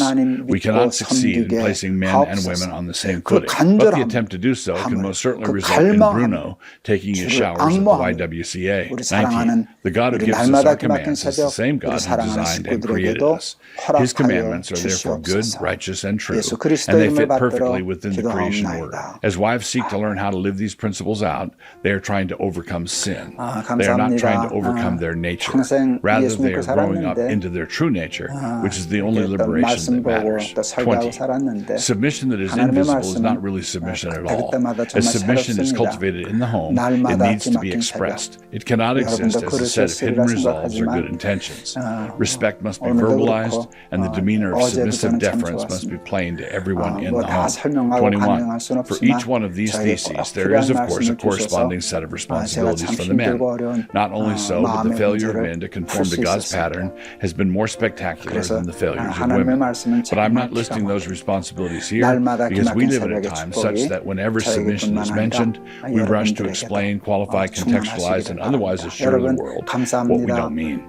We cannot succeed in placing men and women on the same footing, but the attempt to do so can most certainly result in Bruno taking his showers at the YWCA. 19. The God who gives us our commands is the same God who designed and created us. His commandments are therefore good, righteous, and true, and they fit perfectly within the creation order. As wives seek to learn how to live these principles out, they are trying to overcome sin. They are not trying to overcome their nature. Rather, they are growing up into their true nature, which is the only liberation that matters. 20. Submission that is invisible is not really submission at all. As submission is cultivated in the home, it needs to be expressed. It cannot exist as a set of hidden resolves or good intentions. Respect must be verbalized, and the demeanor of submissive deference must be plain to everyone in the home. 21. For each one of these theses, there is, of course, a corresponding set of responsibilities for the men. Not only so, but the failure of men to conform to God's pattern has been more spectacular than the failures of women. But I'm not listing those responsibilities here because we live at a time such that whenever submission is mentioned, we rush to explain, qualify, contextualize, and otherwise assure the world what we don't mean.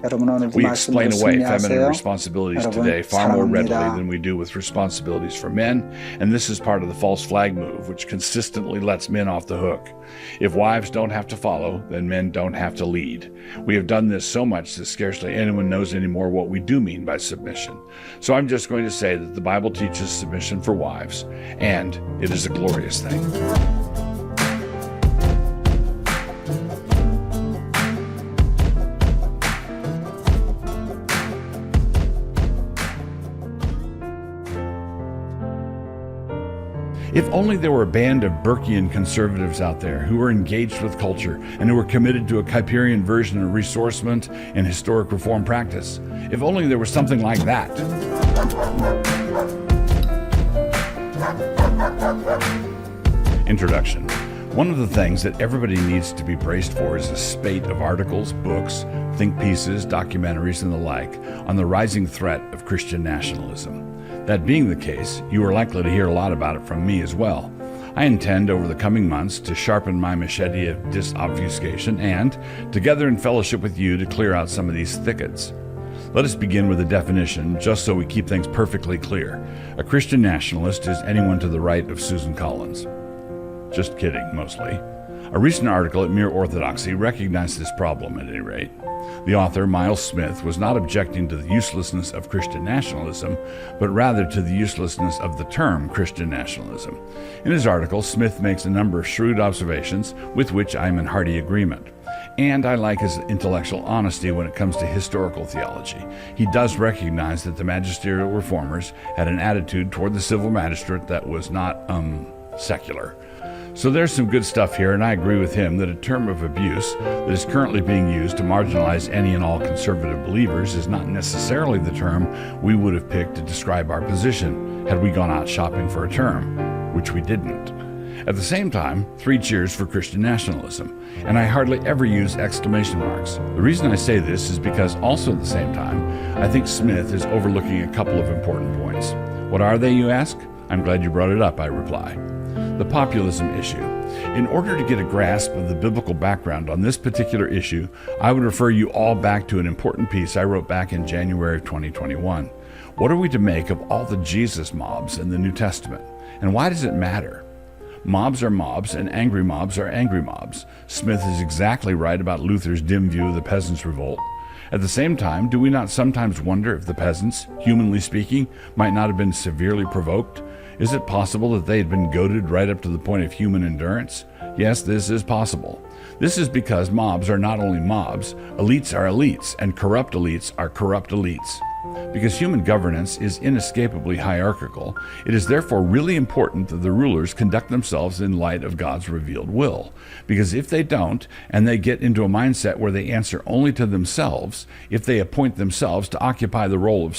We explain away feminine responsibilities today far more readily than we do with responsibilities for men, and this is part of the false flag move, which consistently lets men off the hook. If wives don't have to follow, then men don't have to lead. We have done this so much that scarcely anyone knows anymore what we do mean by submission. So I'm just going to say that the Bible teaches submission for wives, and it is a glorious thing. If only there were a band of Burkean conservatives out there who were engaged with culture and who were committed to a Kuyperian version of ressourcement and historic reform practice. If only there was something like that. Introduction. One of the things that everybody needs to be braced for is a spate of articles, books, think pieces, documentaries, and the like on the rising threat of Christian nationalism. That being the case, you are likely to hear a lot about it from me as well. I intend over the coming months to sharpen my machete of disobfuscation and, together in fellowship with you, to clear out some of these thickets. Let us begin with a definition, just so we keep things perfectly clear. A Christian nationalist is anyone to the right of Susan Collins. Just kidding, mostly. A recent article at Mere Orthodoxy recognized this problem, at any rate. The author, Miles Smith, was not objecting to the uselessness of Christian nationalism, but rather to the uselessness of the term Christian nationalism. In his article, Smith makes a number of shrewd observations with which I am in hearty agreement. And I like his intellectual honesty when it comes to historical theology. He does recognize that the magisterial reformers had an attitude toward the civil magistrate that was not, secular. So there's some good stuff here, and I agree with him that a term of abuse that is currently being used to marginalize any and all conservative believers is not necessarily the term we would have picked to describe our position had we gone out shopping for a term, which we didn't. At the same time, 3 cheers for Christian nationalism, and I hardly ever use exclamation marks. The reason I say this is because also at the same time, I think Smith is overlooking a couple of important points. What are they, you ask? I'm glad you brought it up, I reply. The populism issue. In order to get a grasp of the biblical background on this particular issue, I would refer you all back to an important piece I wrote back in January of 2021. What are we to make of all the Jesus mobs in the New Testament? And why does it matter? Mobs are mobs, and angry mobs are angry mobs. Smith is exactly right about Luther's dim view of the peasants' revolt. At the same time, do we not sometimes wonder if the peasants, humanly speaking, might not have been severely provoked? Is it possible that they had been goaded right up to the point of human endurance? Yes, this is possible. This is because mobs are not only mobs, elites are elites, and corrupt elites are corrupt elites. Because human governance is inescapably hierarchical, it is therefore really important that the rulers conduct themselves in light of God's revealed will. Because if they don't, and they get into a mindset where they answer only to themselves, if they appoint themselves to occupy the role of